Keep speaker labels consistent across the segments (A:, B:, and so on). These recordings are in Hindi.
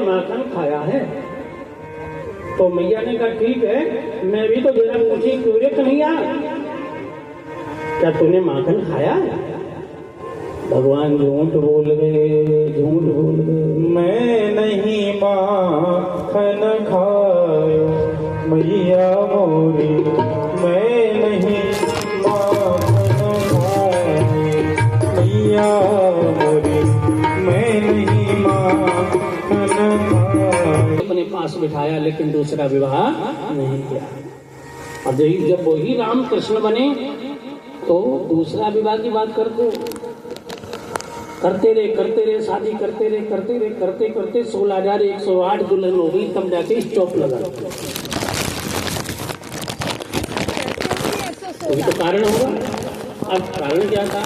A: माखन खाया है? तो मैया ने कहा ठीक है, मैं भी तो जरा पूछी क्यों रे कन्हैया, क्या तूने माखन खाया? भगवान झूठ बोल गए, झूठ बोल गए।
B: मैं नहीं माखन खायो मैया मोरी, मैं नहीं माखन खायो मैया मोरी, मैं नहीं माखन खायो।
A: अपने पास बिठाया लेकिन दूसरा विवाह नहीं किया। अब जब वही राम कृष्ण बने तो दूसरा विवाह की बात करते रहे शादी करते रहे 16,108 दुल्हन हो गई, तब जाके स्टॉप लगा। वही तो कारण होगा। अब कारण क्या था?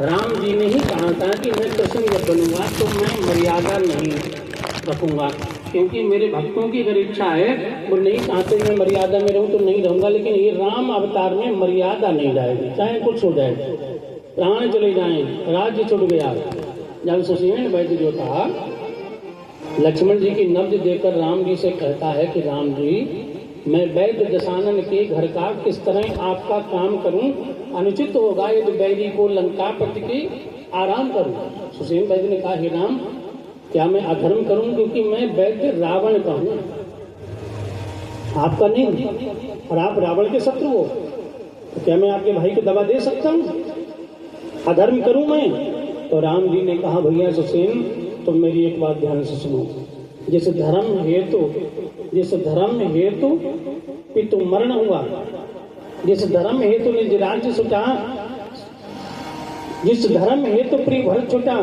A: राम जी ने ही कहा था कि मैं कृष्ण जब बनूंगा तो मैं मर्यादा नहीं रखूंगा, क्योंकि मेरे भक्तों की अगर इच्छा है वो नहीं चाहते मैं मर्यादा में रहूं तो नहीं रहूंगा, लेकिन ये राम अवतार में मर्यादा नहीं जाएगी, चाहे कुछ हो जाए, प्राण चले जाएं, राज्य छूट गया। जब सुशील वैद्य जो था लक्ष्मण जी की नब्ज देकर राम जी से कहता है कि राम जी मैं वैद्य दशानन के घर का किस तरह आपका काम करूं, अनुचित होगा यदि वैरी को लंकापति के आराम करूं। सुशील वैद्य ने कहा हे राम, क्या मैं अधर्म करूं, क्योंकि मैं वैद्य रावण का हूं, आपका नहीं, और आप रावण के शत्रु हो, तो क्या मैं आपके भाई को दवा दे सकता हूं? अधर्म करूं मैं? तो राम जी ने कहा भैया सुसेन तुम मेरी एक बात ध्यान से सुनो, जिस धर्म हेतु पितु मरण हुआ, जिस धर्म हेतु निज राज्य छुटा, जिस धर्म हेतु प्रिय भर छुटा,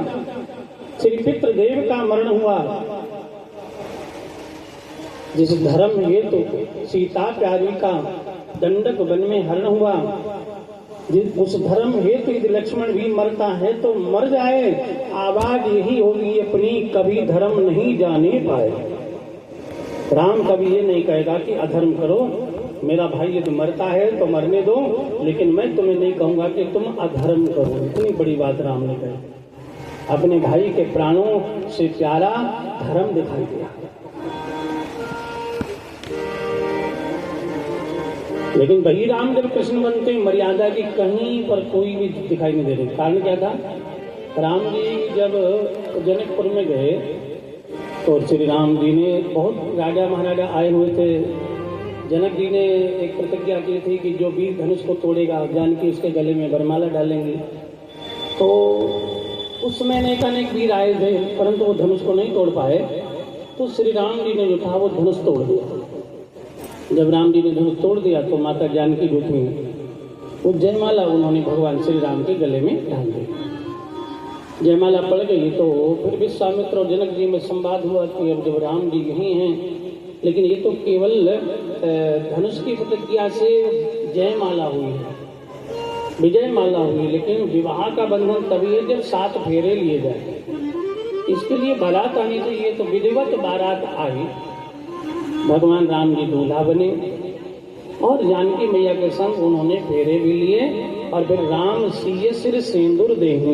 A: श्री पितृदेव का मरण हुआ, जिस धर्म हेतु सीता प्यारी का दंडक वन में हरण हुआ, उस धर्म हेतु यदि लक्ष्मण भी मरता है तो मर जाए, आवाज यही होगी अपनी कभी धर्म नहीं जाने पाए। राम कभी ये नहीं कहेगा कि अधर्म करो, मेरा भाई यदि मरता है तो मरने दो, लेकिन मैं तुम्हें नहीं कहूंगा कि तुम अधर्म करो। इतनी बड़ी बात राम ने कही, अपने भाई के प्राणों से प्यारा धर्म दिखाई दिया। लेकिन वही राम जब कृष्ण बनते मर्यादा की कहीं पर कोई भी दिखाई नहीं दे रही। कारण क्या था? राम जी जब जनकपुर में गए तो श्री राम जी ने, बहुत राजा महाराजा आए हुए थे, जनक जी ने एक प्रतिज्ञा की थी कि जो वीर धनुष को तोड़ेगा जानकी उसके गले में वरमाला डालेंगे। तो उस समय अनेक वीर आए थे, परंतु वो धनुष को नहीं तोड़ पाए, तो श्री राम जी ने जो था वो धनुष तोड़ दिया। जब राम जी ने धनुष तोड़ दिया तो माता जानकी रूप में वो जयमाला उन्होंने भगवान श्री राम के गले में डाल दी। जयमाला पड़ गई तो फिर विश्वामित्र और जनक जी में संवाद हुआ कि अब जब राम जी यही हैं, लेकिन ये तो केवल धनुष की प्रतिज्ञा से जयमाला हुई है, विजयमाला हुई, लेकिन विवाह का बंधन तभी है जब 7 फेरे लिए जाए। इसके लिए बारात आनी चाहिए, तो विधिवत बारात आई, भगवान राम जी दूल्हा बने और जानकी मैया के संग उन्होंने फेरे भी लिए। और फिर राम सिय सिर सिंदूर देहु,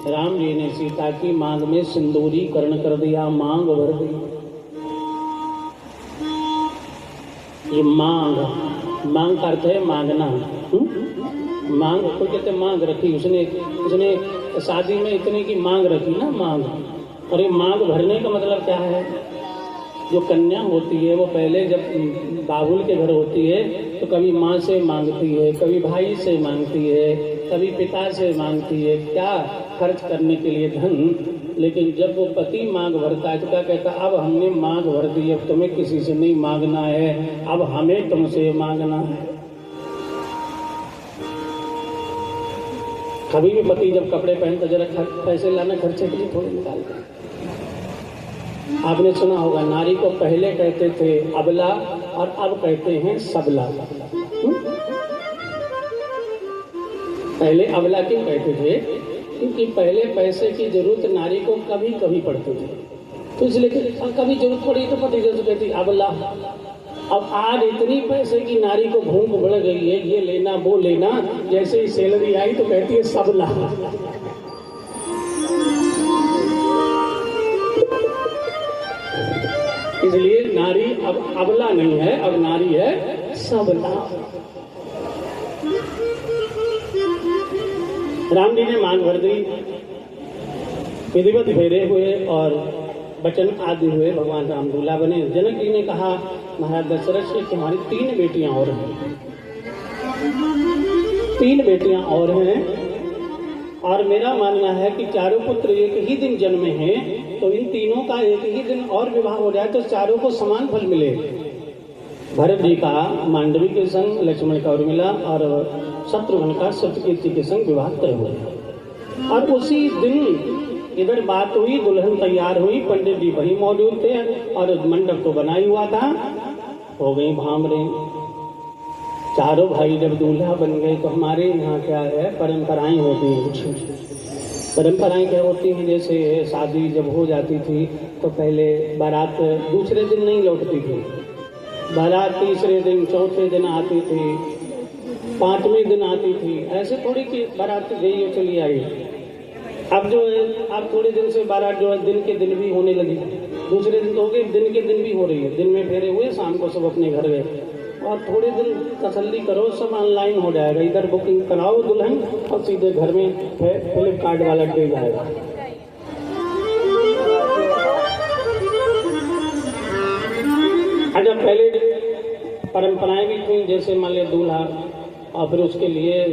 A: राम जी ने सीता की मांग में सिंदूरीकरण कर दिया, मांग भर दी। ये मांग का अर्थ है मांगना। मांग कोई कहते मांग रखी, उसने शादी में इतने की मांग रखी ना, मांग। और ये मांग भरने का मतलब क्या है? जो कन्या होती है वो पहले जब बाबुल के घर होती है तो कभी माँ से मांगती है, कभी भाई से मांगती है, कभी पिता से मांगती है, क्या खर्च करने के लिए धन। लेकिन जब वो पति मांग भरता है तो क्या कहता है, अब हमने मांग भर दी, अब तुम्हें किसी से नहीं मांगना है, अब हमें तुमसे मांगना है। कभी भी पति जब कपड़े पहनता जरा पैसे लाना खर्चे के लिए थोड़े निकालते। आपने सुना होगा नारी को पहले कहते थे अबला और अब कहते हैं सबला। पहले अबला क्यों कहते थे? क्योंकि पहले पैसे की जरूरत नारी को कभी कभी पड़ती थी, तो इसलिए कभी जरूरत पड़ी तो पति जैसे कहती अबला। अब आज इतनी पैसे की नारी को भूख बढ़ गई है, ये लेना वो लेना, जैसे ही सैलरी आई तो कहती है सबला। इसलिए नारी अब अबला नहीं है, अब नारी है सबला। राम जी ने मांग भर दी, विधिवत फेरे हुए और वचन आदि हुए, भगवान राम दूल्हा बने। जनक जी ने कहा महाराज दशरथ से तुम्हारी 3 बेटियां और हैं, 3 बेटियां और हैं, और मेरा मानना है कि चारों पुत्र एक ही दिन जन्मे हैं, तो इन तीनों का एक ही दिन और विवाह हो जाए तो चारों को समान फल मिले। भरत जी का मांडवी के संग, लक्ष्मण का उर्मिला और शत्रुघ्न का सत्यकीर्ति के संग विवाह तय हुआ। और उसी दिन इधर बात हुई, दुल्हन तैयार हुई, पंडित जी वहीं मौजूद थे और मंडप तो बना ही हुआ था। हो गई भामरे। चारों भाई जब दूल्हा बन गए तो हमारे यहाँ क्या है, परंपराएं होती हैं कुछ। परंपराएं क्या होती हैं, जैसे शादी जब हो जाती थी तो पहले बारात दूसरे दिन नहीं लौटती थी, बारात तीसरे दिन, चौथे दिन आती थी, 5वें दिन आती थी। ऐसे थोड़ी कि बारात गई और चली आई। अब जो है, अब थोड़े दिन से बारात जो है दिन के दिन भी होने लगी। दूसरे दिन तो हो गई, दिन के दिन भी हो रही है। दिन में फेरे हुए, शाम को सब अपने घर गए। और थोड़े दिन तसल्ली करो, सब ऑनलाइन हो जाएगा। इधर बुकिंग कराओ दुल्हन और सीधे घर में फ्लिपकार्ट वाला दे जाएगा। अच्छा, पहले परंपराएं भी थी, जैसे मान लिया दूल्हा और फिर उसके लिए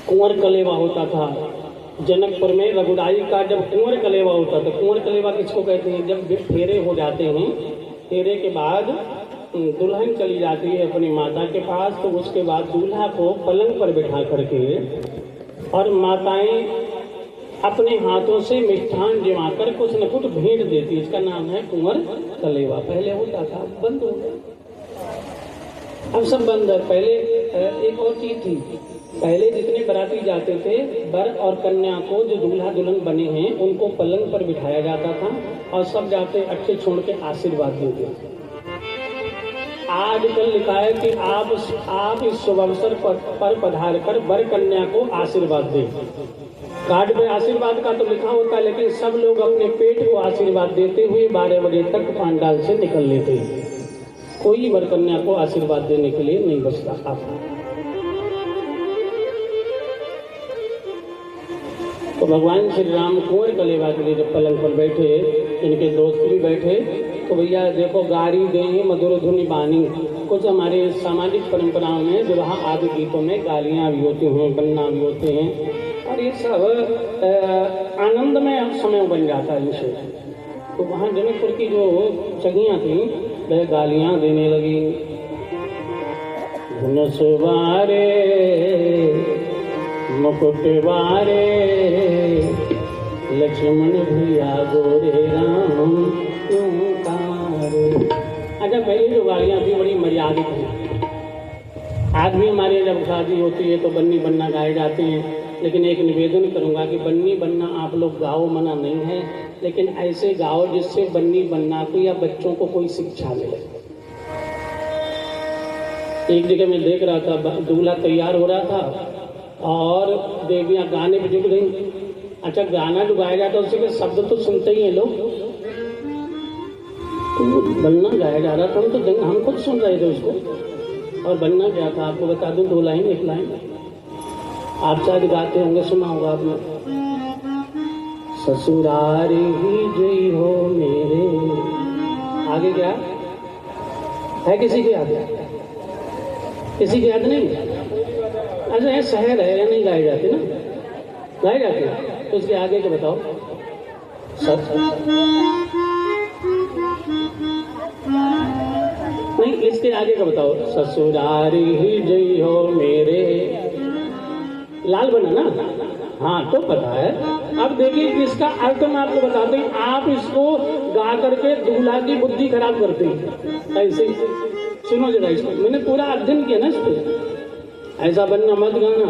A: कुंवर कलेवा होता था। जनकपुर में रघुराई का जब कुंवर कलेवा होता था, कुंवर कलेवा किसको कहते हैं, जब फेरे हो जाते हैं, फेरे के बाद दुल्हन चली जाती है अपनी माता के पास, तो उसके बाद दूल्हा को पलंग पर बिठा करके और माताएं अपने हाथों से मिष्ठान जमाकर कुछ न कुछ भेंट देती है। इसका नाम है कुंवर कलेवा। पहले होता था, बंद हो गया, अब सब बंद है। पहले एक और चीज थी, पहले जितने बाराती जाते थे, वर और कन्या को, जो दूल्हा दुल्हन बने हैं, उनको पलंग पर बिठाया जाता था और सब जाते अच्छे छोड़ के आशीर्वाद देते। आजकल लिखा है कि आप इस शुभ अवसर पर पधार कर वर कन्या को आशीर्वाद दें। कार्ड पे आशीर्वाद का तो लिखा होता है, लेकिन सब लोग अपने पेट को आशीर्वाद देते हुए 12 बजे तक पांडाल से निकल लेते हैं। कोई वर कन्या को आशीर्वाद देने के लिए नहीं बचता आता। तो भगवान श्री राम कुंवर कलेवा के लिए जब पलंग पर बैठे, इनके दोस्त भी बैठे, तो भैया देखो गाड़ी देंगे मधुर धुनी बानी। कुछ हमारे सामाजिक परंपराओं में विवाह आदि गीतों में गालियाँ भी होती हैं, बनना भी होते हैं, और ये सब आनंदमय समय बन जाता है इनसे। तो वहाँ जनकपुर की जो सगियाँ थी वह गालियाँ देने लगी। धनुषवारे मुकुटवारे लक्ष्मण भैया गोरे राम क्यों तारे। अच्छा, पहले जो गालियाँ थी बड़ी मर्यादित थी। आज भी हमारे जब शादी होती है तो बन्नी बन्ना गाए जाते हैं, लेकिन एक निवेदन करूंगा कि बन्नी बन्ना आप लोग गाओ, मना नहीं है, लेकिन ऐसे गाओ जिससे बन्नी बन्ना को या बच्चों को कोई शिक्षा मिले। एक जगह मैं देख रहा था, दूल्हा तैयार हो रहा था और देवियां गाने पे जुट गई। अच्छा, गाना जो गाया जाता है उसके शब्द तो सुनते ही हैं लोग, तो बन्ना गाया जा रहा था, हम खुद सुन रहे थे उसको। और बन्ना क्या था आपको बता दूं, 2 लाइन 1 लाइन आप शायद गाते होंगे, सुना होगा आपने। ससुरारी ही जई हो मेरे, आगे क्या है, किसी के याद, किसी के याद नहीं। अच्छा, ये शहर है या नहीं गाए जाते ना, गाए जाते हैं, तो इसके आगे के बताओ। नहीं, इसके आगे का बताओ। ससुरारी ही जई हो मेरे, लाल बना ना, हाँ तो पता है। अब देखिए इसका अर्थ मैं आपको बताते हैं, आप इसको गा करके दूल्हा की बुद्धि खराब करते हैं। ऐसे सुनो जरा इसको, मैंने पूरा अध्ययन किया ना इस पे, ऐसा बनना मत गाना।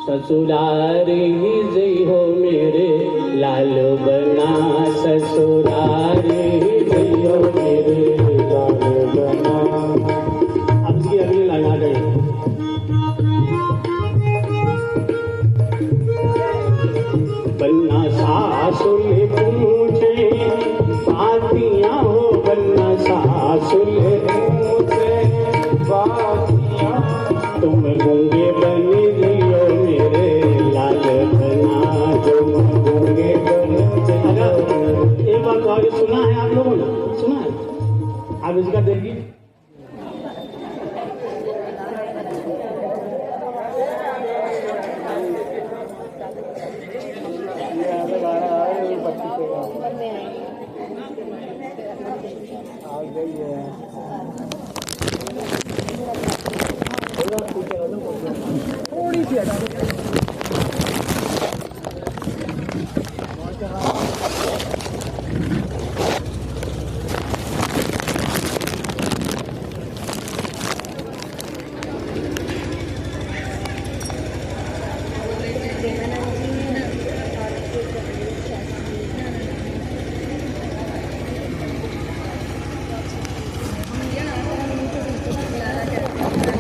A: ससुरारी ही जई हो मेरे लाल बना, ससुरारी ही जई हो मेरे लाल बना। अब इसकी अगली लाइन आ गई। बन्ना सासुल पूछे बातियां हो, बन्ना सासुल पूछे बातियां, तुम गूंगे बन जियो मेरे लाल बना, तुम गूंगे बन जियो। एक बात तो आगे सुना है आप लोगों ने, सुना है? आप इसका देखिए।
C: थोड़ी सी हटा दो।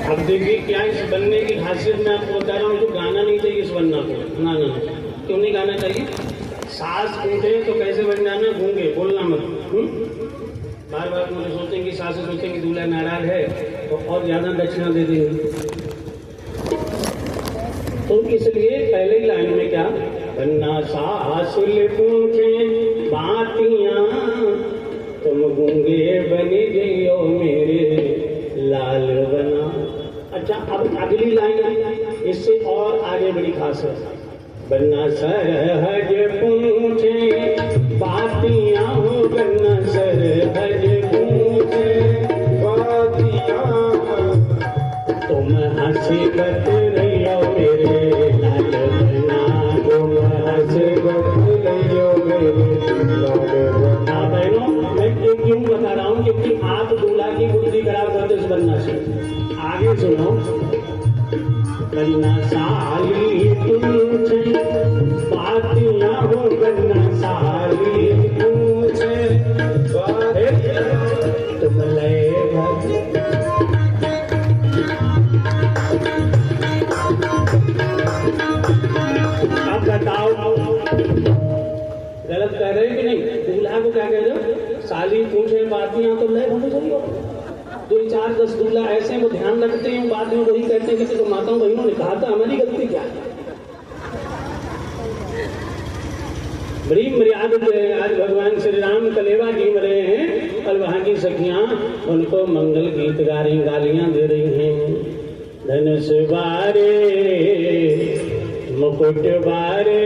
A: अब देखिए क्या इस बनने की खासियत मैं आपको बता रहा हूँ, जो गाना नहीं चाहिए इस बनना को, ना ना क्यों नहीं गाना चाहिए? सास पूछे तो कैसे बन जाना, गूंगे, बोलना मत। बार बार मुझे सोचेंगे, सासें सोचेंगे दूल्हा नाराज है तो और ज्यादा दक्षिणा दे देंगे। तो इसलिए पहले ही लाइन में क्या, बनना सासुल पूछे बातियां, तुम गूंगे बन जियो मेरे लाल बना। अच्छा, अब अगली लाइन इससे और आगे बड़ी खास है। बन्ना सहज पूछे बातियां हो, बन्ना सहज पूछे बातियां, तुम हंसी बत रहियो मेरे लाल बना, तुम हंसी बत रहियो मेरे लाल बना। बहनों मैं ये क्यों बता रहा हूँ, क्योंकि आप दूल्हा की बुद्धि खराब करते इस बनना से। आगे सुनो, बन्ना साली पूछे बातियां हो, बन्ना साली पूछे बातियां, तुम ले अब बताओ गलत कह रहे हैं कि नहीं? दूल्हा को क्या कह रहे हो? साली पूछे बातियां तो ले होने चाहिए। 2-4-10 दूल्हा ऐसे वो ध्यान रखते हैं, बाद में वही कहते हैं कि तो माताओं बहनों ने कहा था, हमारी गलती क्या है? बड़ी मर्यादा है। आज भगवान श्री राम कलेवा गिन रहे हैं और वहां की सखियां उनको मंगल गीत गा रही, गालियां दे रही हैं। धनुष बारे मुकुट बारे,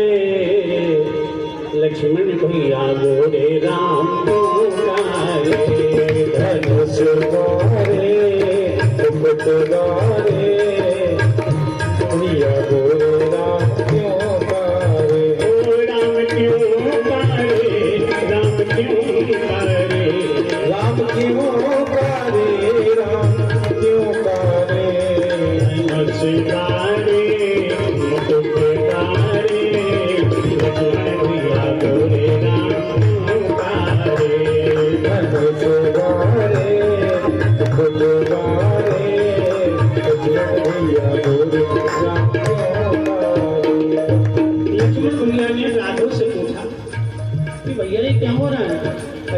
A: लक्ष्मण भैया गोरे राम पुकारे। धनुष बारे मुकुट बारे, भैया गोरे राम क्यों बारे। ओ राम क्यों बारे, राम क्यों बारे, राम क्यों बारे, राम क्यों बारे। धनुष बारे मुकुट बारे, लक्ष्मण भैया गोरे राम पुकारे। धनुष बारे मुकुट बारे, लक्ष्मण भैया गोरे राम क्यों बारे। लक्ष्मण भैया ने राघव से पूछा कि भैया ये क्या हो रहा है?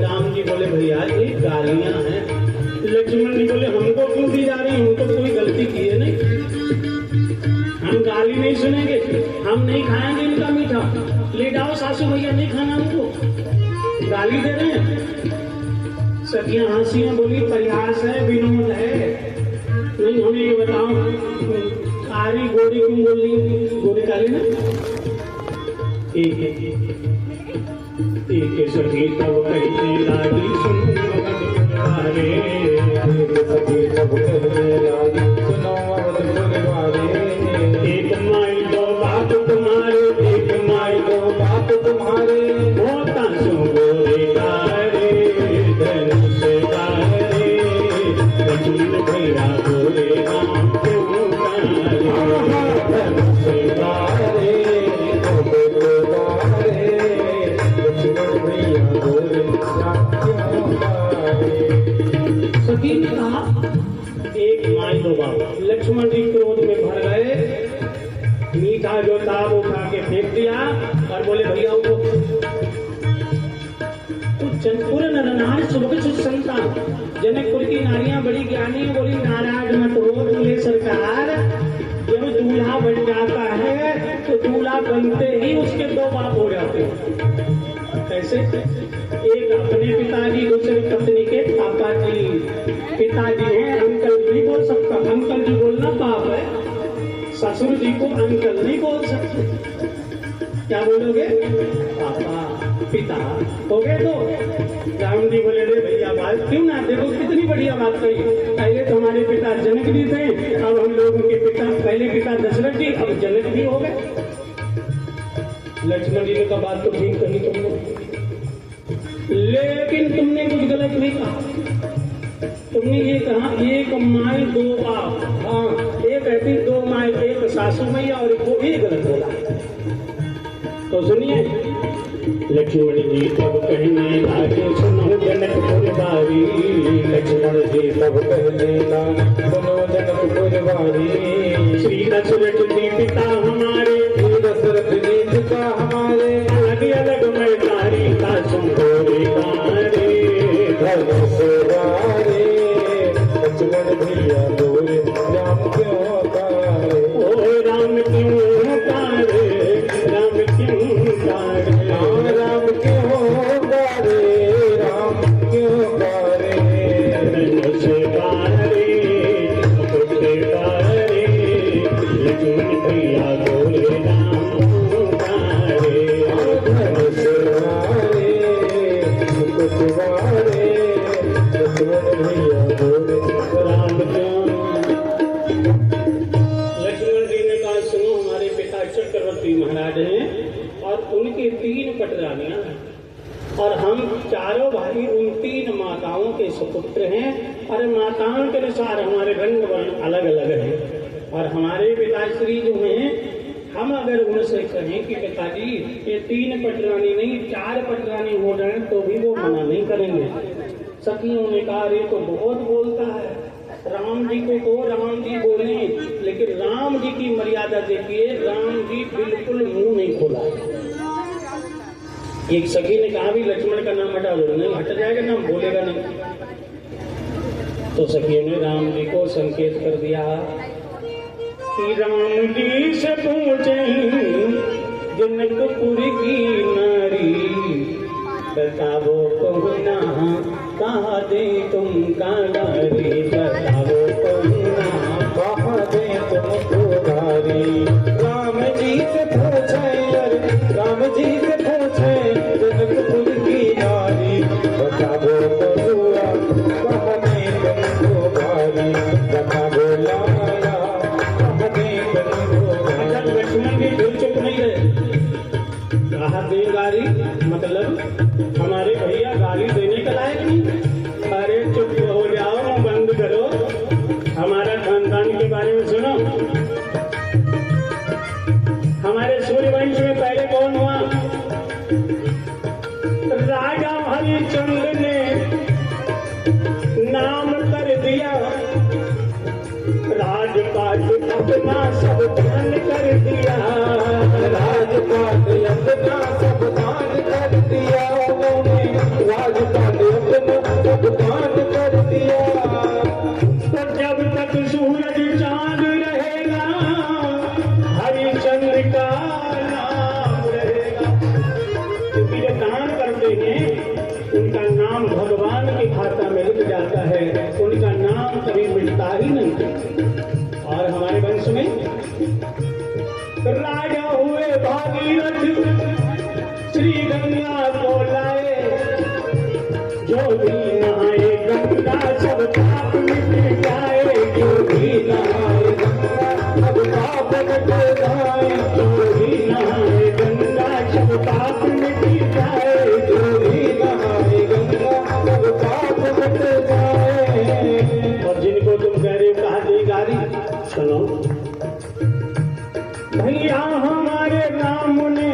A: राम जी बोले भैया ये गालियां हैं। लक्ष्मण जी बोले हमको क्यों दी जा रही, हम तो कोई गलती की है नहीं, हम गाली नहीं सुनेंगे, हम नहीं खाएंगे इनका मीठा। ले जाओ सासू भैया, नहीं खाना हमको, गाली दे रहे हैं। सखियां हंसी में बोली प्रयास है, विनोद है। नहीं हमें ये बताओ, काली गोरी क्यों बोली? गोरी काली ना एक सखी तब कहते लागी सुनो अवधपुरवारे, सखी तब कहते लागी सुनो अवधपुरवारे। एक माई दो बाप तुम्हारे, एक माई दो बाप तुम्हारे, मोता सो गोरे गारे। धनुष गारे लक्ष्मण भैया गोरे राम क्यों गारे। धनुष गारे मुकुट बारे, लक्ष्मण भैया गोरे राम क्यों गारे। सखी ने कहा एक माई दो बाप, होता। जनकपुर की नारियां बड़ी ज्ञानी है, बोली नाराज मत हो, बोले सरकार जब दूल्हा बन जाता है तो दूल्हा बनते ही उसके दो बाप हो जाते हैं। कैसे? एक अपने पिताजी, दूसरे पत्नी के पापा जी। पिताजी हैं अंकल नहीं बोल सकता, अंकल जी बोलना पाप है। ससुर जी को अंकल नहीं बोल सकते, क्या बोलोगे? पापा पिता हो गए। तो राम जी बोले रे भैया बात क्यों ना, देखो कितनी बढ़िया बात कही। पहले तो हमारे पिता जनक जी थे, अब हम लोगों के पिता, पहले पिता दशरथ जी, अब जनक भी हो गए। लक्ष्मण जी ने कहा बात तो ठीक कही तुमने, लेकिन तुमने कुछ गलत नहीं कहा। तुमने ये कहा एक माए दो बाप, हाँ एक ऐसी दो माए, एक सासू मैया और एक वो, भी गलत बोला। तो सुनिए लक्ष्मण जी तब कहने लागे सुनो जनकपुर बारी।
B: लक्ष्मण जी तब कहने लगा सुनो जनकपुर बारी।
A: श्री दशरथ जी पिता हमारे,
B: श्री दशरथ जी पिता हमारे,
A: अलग अलग मैं तारी का सुनोरे गारे।
B: धर्म से वारे लक्ष्मण भैया बोले राम क्यों तारे।
A: ओ राम क्यों तारे, राम क्यों तारे,
B: राम क्यों तारे, राम क्यों तारे।
A: धर्म से वारे पुत्र तारे, लक्ष्मण भैया बोले राम तारे।
B: धर्म से वारे मुकुट वारे लक्ष्मण भैया बोले
A: राम क्यों। लक्ष्मण जी ने कहा सुनो हमारे पिता चक्रवर्ती महाराज हैं और उनकी 3 पटरानियां हैं और हम चारों भाई उन 3 माताओं के सुपुत्र हैं। और माताओं के अनुसार हमारे रंग वर्ण अलग अलग हैं। और हमारे पिताश्री जो हैं, हम अगर उनसे कहें कि पिताजी ये 3 पटरानी नहीं 4 पटरानी हो जाए तो भी वो मना नहीं करेंगे। सखियों ने कहा ये तो बहुत बोलता है, राम जी को तो राम जी बोले, लेकिन राम जी की मर्यादा देखिए, राम जी बिल्कुल मुंह नहीं खोला। एक सखी ने कहा भी लक्ष्मण का नाम हटा दो, नहीं हट जाएगा, नाम बोलेगा नहीं। तो सखियों ने राम जी को संकेत कर दिया कि राम जी से पूछे जनकपुर की नारी, बताओ कहना कहा दे तुम कागारी। बताओ कहना
B: कहा दे तुम उधारी। राम जी से पूछे, राम जी से पूछे जनकपुर की नारी। बताओ बबुआ कहा दे तुम उधारी। बताओ लाला कहा दे तुम उधारी।
A: लक्ष्मण जी दिल चुप नहीं रहे। कहा दे गारी मतलब हमारे भैया गाली देने का लायक नहीं। अरे चुप हो जाओ, बंद करो, हमारा खानदान के बारे में सुनो। हमारे सूर्यवंश में पहले कौन हुआ? राजा हरिश्चंद्र ने नाम कर दिया, राजपाट अपना सब दान कर दिया।
B: राजपाट अपना सब दान कर दिया। उन्होंने राजपाट अपना सब दान कर दिया।
A: तो जब तक सूरज चांद रहेगा हरिश्चंद्र का नाम रहेगा। क्योंकि जो दान करते हैं उनका नाम भगवान के खाता में लिख जाता है, उनका नाम कभी मिटता ही नहीं। और हमारे वंश में राजा हुए भागीरथ, श्री गंगा को लाए, जो भी नहाए गंगा सब पाप मिट जाए। जो भी नहाए गंगा सब पाप मिट जाए। जो भी नहाए गंगा सब पाप मिट जाए।
B: जो भी नहाए गंगा सब पाप मिट जाए।
A: और जिनको तुम कह रहे हो कहा दी गारी, सुनो भैया हमारे राम ने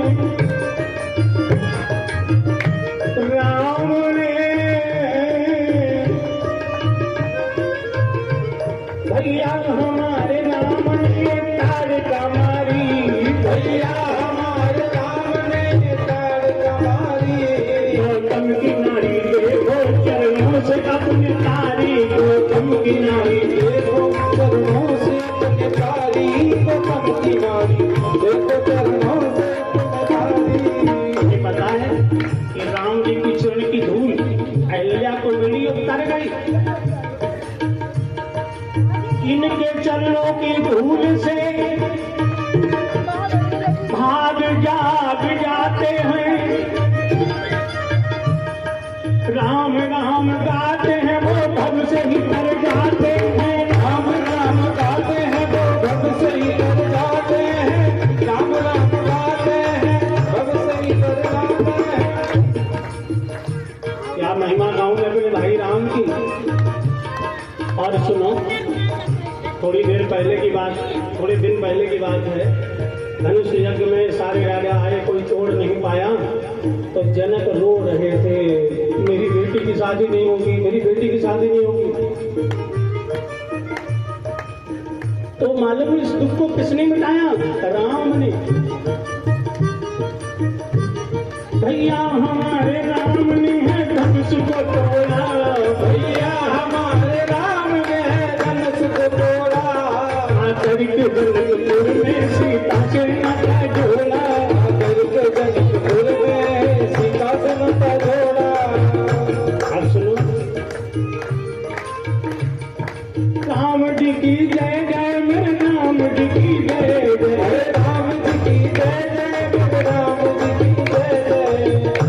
A: भैया हमारे राम ने ताड़का मारी।
B: भैया हमारे राम ने ताड़का मारी।
A: गौतम की नारी के वो चरणों से अपना तारी गौतम की नारी,
B: देखो चरणों से अपने तारी गौतम की नारी, देखो चरणों से अपने तारी।
A: ये पता है कि राम जी की चरण की धूल अहिल्या को मिली और तर गई। इनके चरणों की धूल से भाग जाग जाते हैं, राम राम गाते हैं वो भव से ही तर जाते हैं।
B: राम राम गाते हैं वो भव से ही तर जाते हैं, राम राम गाते हैं भव से ही तर जाते हैं।
A: क्या महिमा गाऊंगे अपने भाई राम की। और सुनो, थोड़ी देर पहले की बात, थोड़े दिन पहले की बात है, धनुष यज्ञ में सारे राजा आए, कोई तोड़ नहीं पाया, तो जनक रो रहे थे, मेरी बेटी की शादी नहीं होगी, मेरी बेटी की शादी नहीं होगी। तो मालूम इस दुख को किसने मिटाया? राम ने। भैया हमारे राम ने है धनुष को तोड़ा,
B: भैया हमारे राम ने धनुष को तोड़ा,
A: करके जनकपुर में सीता से नाता जोड़ा,
B: करके जनकपुर में सीता से नाता जोड़ा।
A: अब सुनो, राम जी की जय जय, मेरे राम जी की जय जय,
B: राम जी की जय जय, मेरे राम जी की जय जय।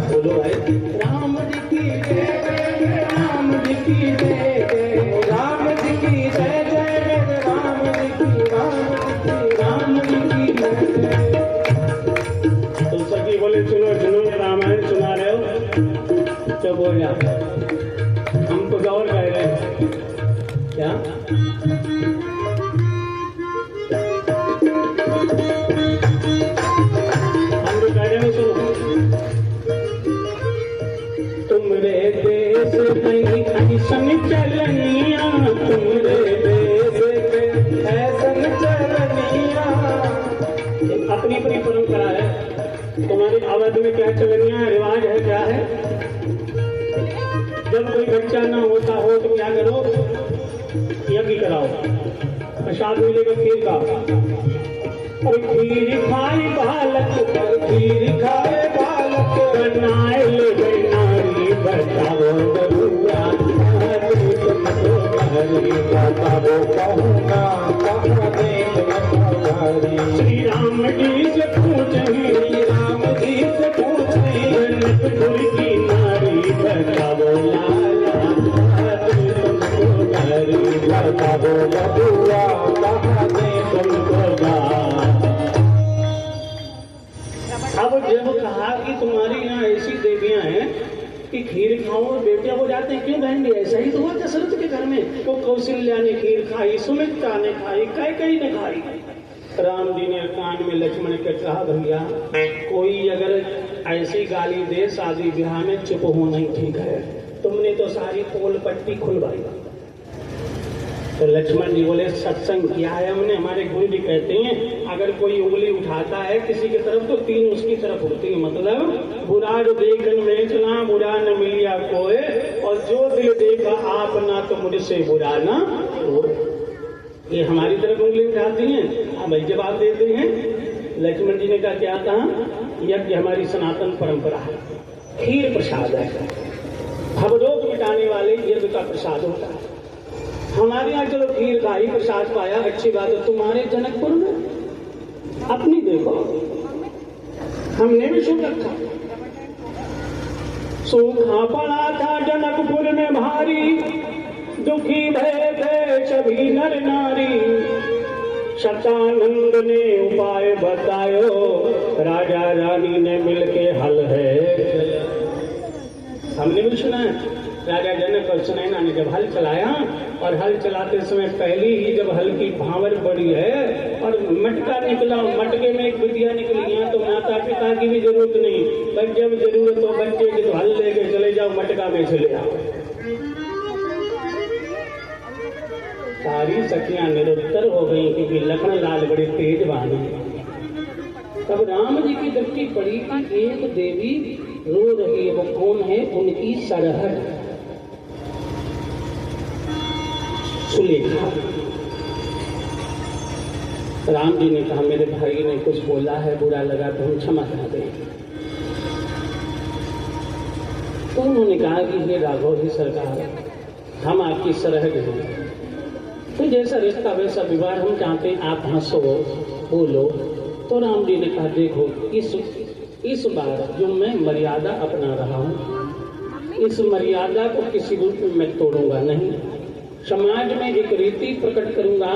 A: बोलो भाई, राम जी की जय जय, मेरे राम जी की जय जय,
B: राम जी की जय जय, मेरे राम जी की,
A: राम जी की जय जय। तो सखी बोले सुनो सुनो, रामायण सुना रहे हो, चुप हो जा, हम कुछ और कह रहे हैं। क्या? हम तो कह रहे हैं, सुनो, तुमरे देश नहीं ऐसन चलनिया, तुमरे देश
B: के ऐसन चलनिया।
A: अपनी अपनी परंपरा है। तुम्हारे अवध में क्या चलनिया है, रिवाज है, क्या है? जब कोई बच्चा ना होता हो तो क्या करो? यज्ञ कराओ, प्रसाद मिलेगा खीर का। और खीर खाए बालक,
B: पर खीर खाए बालक,
A: बनाए ले नारी, बताओ बरुआ,
B: तुमको हरी बताओ कहूँगा, कहाँ दे तुमको हरी।
A: श्री राम जी से पूछे,
B: श्री राम जी से पूछे,
A: जनकपुर की नारी, बताओ लाला, तुमको हरी,
B: बताओ बबुआ, कहाँ दे
A: तुमको गा। अब जब कहा कि तुम्हारी यहाँ ऐसी देवियां हैं कि खीर खाओ और बेटियां हो जाते हैं, क्यों बहन? ऐसा ही तो हुआ दशरथ के घर में। वो कौशल्या ने खीर खाई, सुमित्रा ने खाई, कैकेयी ने खाई। राम जी ने कान में लक्ष्मण के कहा, भैया कोई अगर ऐसी गाली दे शादी ब्याह में, चुप होना ही ठीक है, तुमने तो सारी पोल पट्टी खुलवाई। तो लक्ष्मण जी बोले, सत्संग किया है हमने, हमारे गुरु जी कहते हैं अगर कोई उंगली उठाता है किसी की तरफ तो 3 उसकी तरफ होती है। मतलब बुरा जो देखन में चला, बुरा न मिलिया कोई, और जो दिल देखा आप ना तो मुझसे बुरा ना हो। ये हमारी तरफ उंगली उठाती हैं, हम जवाब देते हैं। लक्ष्मण जी ने कहा, क्या कहा? यज्ञ हमारी सनातन परंपरा है, खीर प्रसाद है, भवरोग मिटाने वाले यज्ञ का प्रसाद होता है। हमारे यहाँ चलो खीर खाई, प्रसाद पाया, अच्छी बात है। तुम्हारे जनकपुर में अपनी देखो, हमने भी सुन रखा, सूखा पड़ा था जनकपुर में भारी, दुखी भय थे सभी नर नारी। सतानंद ने उपाय बतायो, राजा रानी ने मिलके हल है। हमने भी सुना है, राजा जनक और सुनैना ने जब हल चलाया, और हल चलाते समय पहली ही जब हल की भांवर बड़ी है और मटका निकला, मटके में एक बिटिया निकली है, तो माता पिता की भी जरूरत नहीं, बस जब जरूरत हो बच्चे की तो हल लेके चले जाओ, मटका में चले आओ। सारी सखियां निरुत्तर हो गई, क्योंकि लखन लाल बड़े तेज वाले। तब राम जी की दृष्टि पड़ी कि एक देवी रो रही है, वो कौन है? उनकी सरहद। सुलेखा। राम जी ने कहा मेरे भाई ने कुछ बोला है, बुरा लगा तो हम क्षमा करा दें। तो उन्होंने कहा कि हे राघव जी सरकार, हम आपकी सरहद हैं, तो जैसा रिश्ता वैसा विवाह हम चाहते हैं, आप हंसो बोलो। तो राम जी ने कहा देखो इस बार जो मैं मर्यादा अपना रहा हूँ, इस मर्यादा को किसी रूप में मैं तोड़ूंगा नहीं। समाज में एक रीति प्रकट करूंगा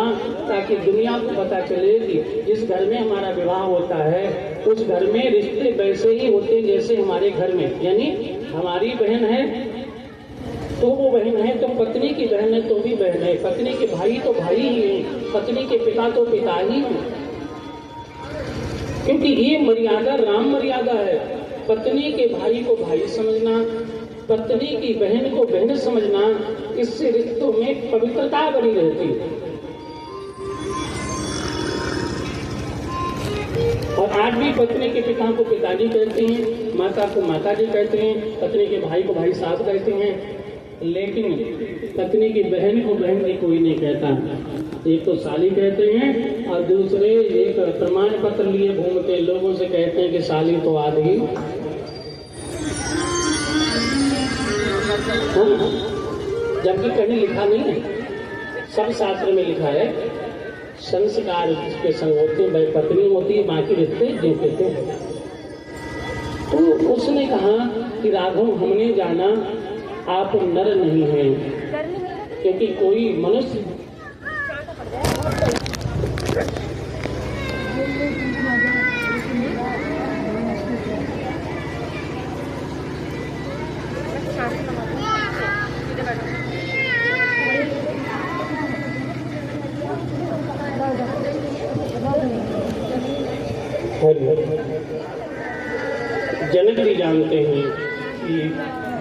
A: ताकि दुनिया को पता चले कि जिस घर में हमारा विवाह होता है उस घर में रिश्ते वैसे ही होते जैसे हमारे घर में। यानी हमारी बहन है तो वो बहन है, तो पत्नी की बहन है तो भी बहन है, पत्नी के भाई तो भाई ही है, पत्नी के पिता तो पिता ही है। क्योंकि ये मर्यादा राम मर्यादा है। पत्नी के भाई को भाई समझना, पत्नी की बहन को बहन समझना, इससे रिश्तों में पवित्रता बनी रहती है। और आज भी पत्नी के पिता को पिताजी कहते हैं, माता को माताजी कहते हैं, पत्नी के भाई को भाई साहब कहते हैं, लेकिन पत्नी की बहन को बहन भी कोई नहीं कहता। एक तो साली कहते हैं और दूसरे एक प्रमाण पत्र लिए घूमते लोगों से कहते हैं कि साली तो आ गई। जबकि कहीं लिखा नहीं है, सब शास्त्र में लिखा है संस्कार जिसके संग होते वह पत्नी होती है, बाकी रिश्ते जो कहते हैं। तो उसने कहा कि राघव हमने जाना आप नर नहीं हैं, क्योंकि कोई मनुष्य जनक जी जानते हैं कि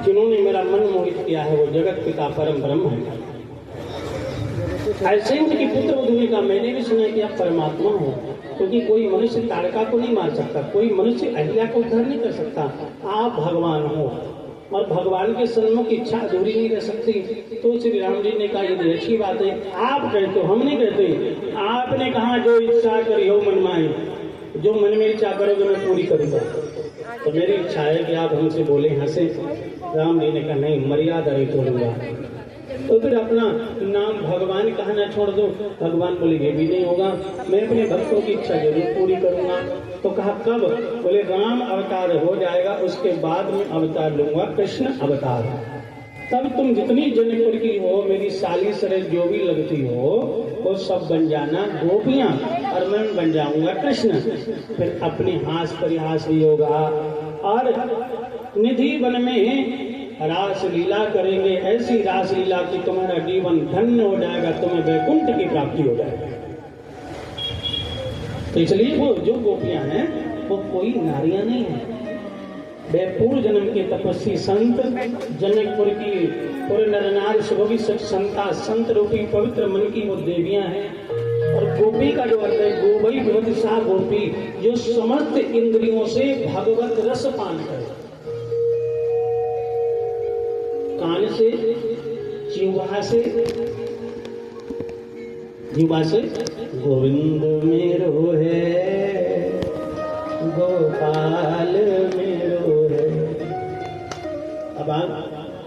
A: जिन्होंने मेरा मन मोहित किया है वो जगत पिता परम ब्रह्म है। ऐसे उनकी पुत्र वधु का मैंने भी सुना कि आप परमात्मा हो, क्योंकि कोई मनुष्य तारका को नहीं मार सकता, कोई मनुष्य अहिल्या को उद्धार नहीं कर सकता। आप भगवान हो और भगवान के सन्मुख इच्छा अधूरी नहीं रह सकती। तो श्री राम जी ने कहा ये अच्छी बात है, आप कहते हो, हम नहीं कहते। आपने कहा जो इच्छा करी हो मन माए, जो मन में इच्छा करोगे मैं पूरी करूंगा। तो मेरी इच्छा है कि आप हमसे बोले हंसे। राम जी ने कहा नहीं, मर्यादा नहीं तोड़ूंगा। तो फिर अपना नाम भगवान कहना छोड़ दो। भगवान बोले ये भी नहीं होगा, मैं अपने भक्तों की इच्छा जरूर पूरी करूंगा। तो कहा कब? बोले राम अवतार हो जाएगा उसके बाद में अवतार लूंगा कृष्ण अवतार। तब तुम जितनी जनकपुर की हो, मेरी साली सरे जो भी लगती हो वो सब बन जाना गोपियां और मैं बन जाऊंगा कृष्ण। फिर अपने हास परिहास भी होगा और निधि वन में रास लीला करेंगे, ऐसी रास लीला कि तुम्हारा जीवन धन्य हो जाएगा, तुम्हें वैकुंठ की प्राप्ति हो जाएगी। तो इसलिए वो जो गोपियां हैं वो कोई नारियां नहीं है, वे पूर्व जन्म के तपस्वी संत जनकपुर की पूरे नरनार सुभोगी संता संत रूपी पवित्र मन की वो देवियां हैं। और गोपी का जो अर्थ है गोवई भगवती सा गोपी, जो समस्त इंद्रियों से भगवत रस पान करे, कान से, जीवा से गोविंद मेरो है, गोपाल मेरो है। अब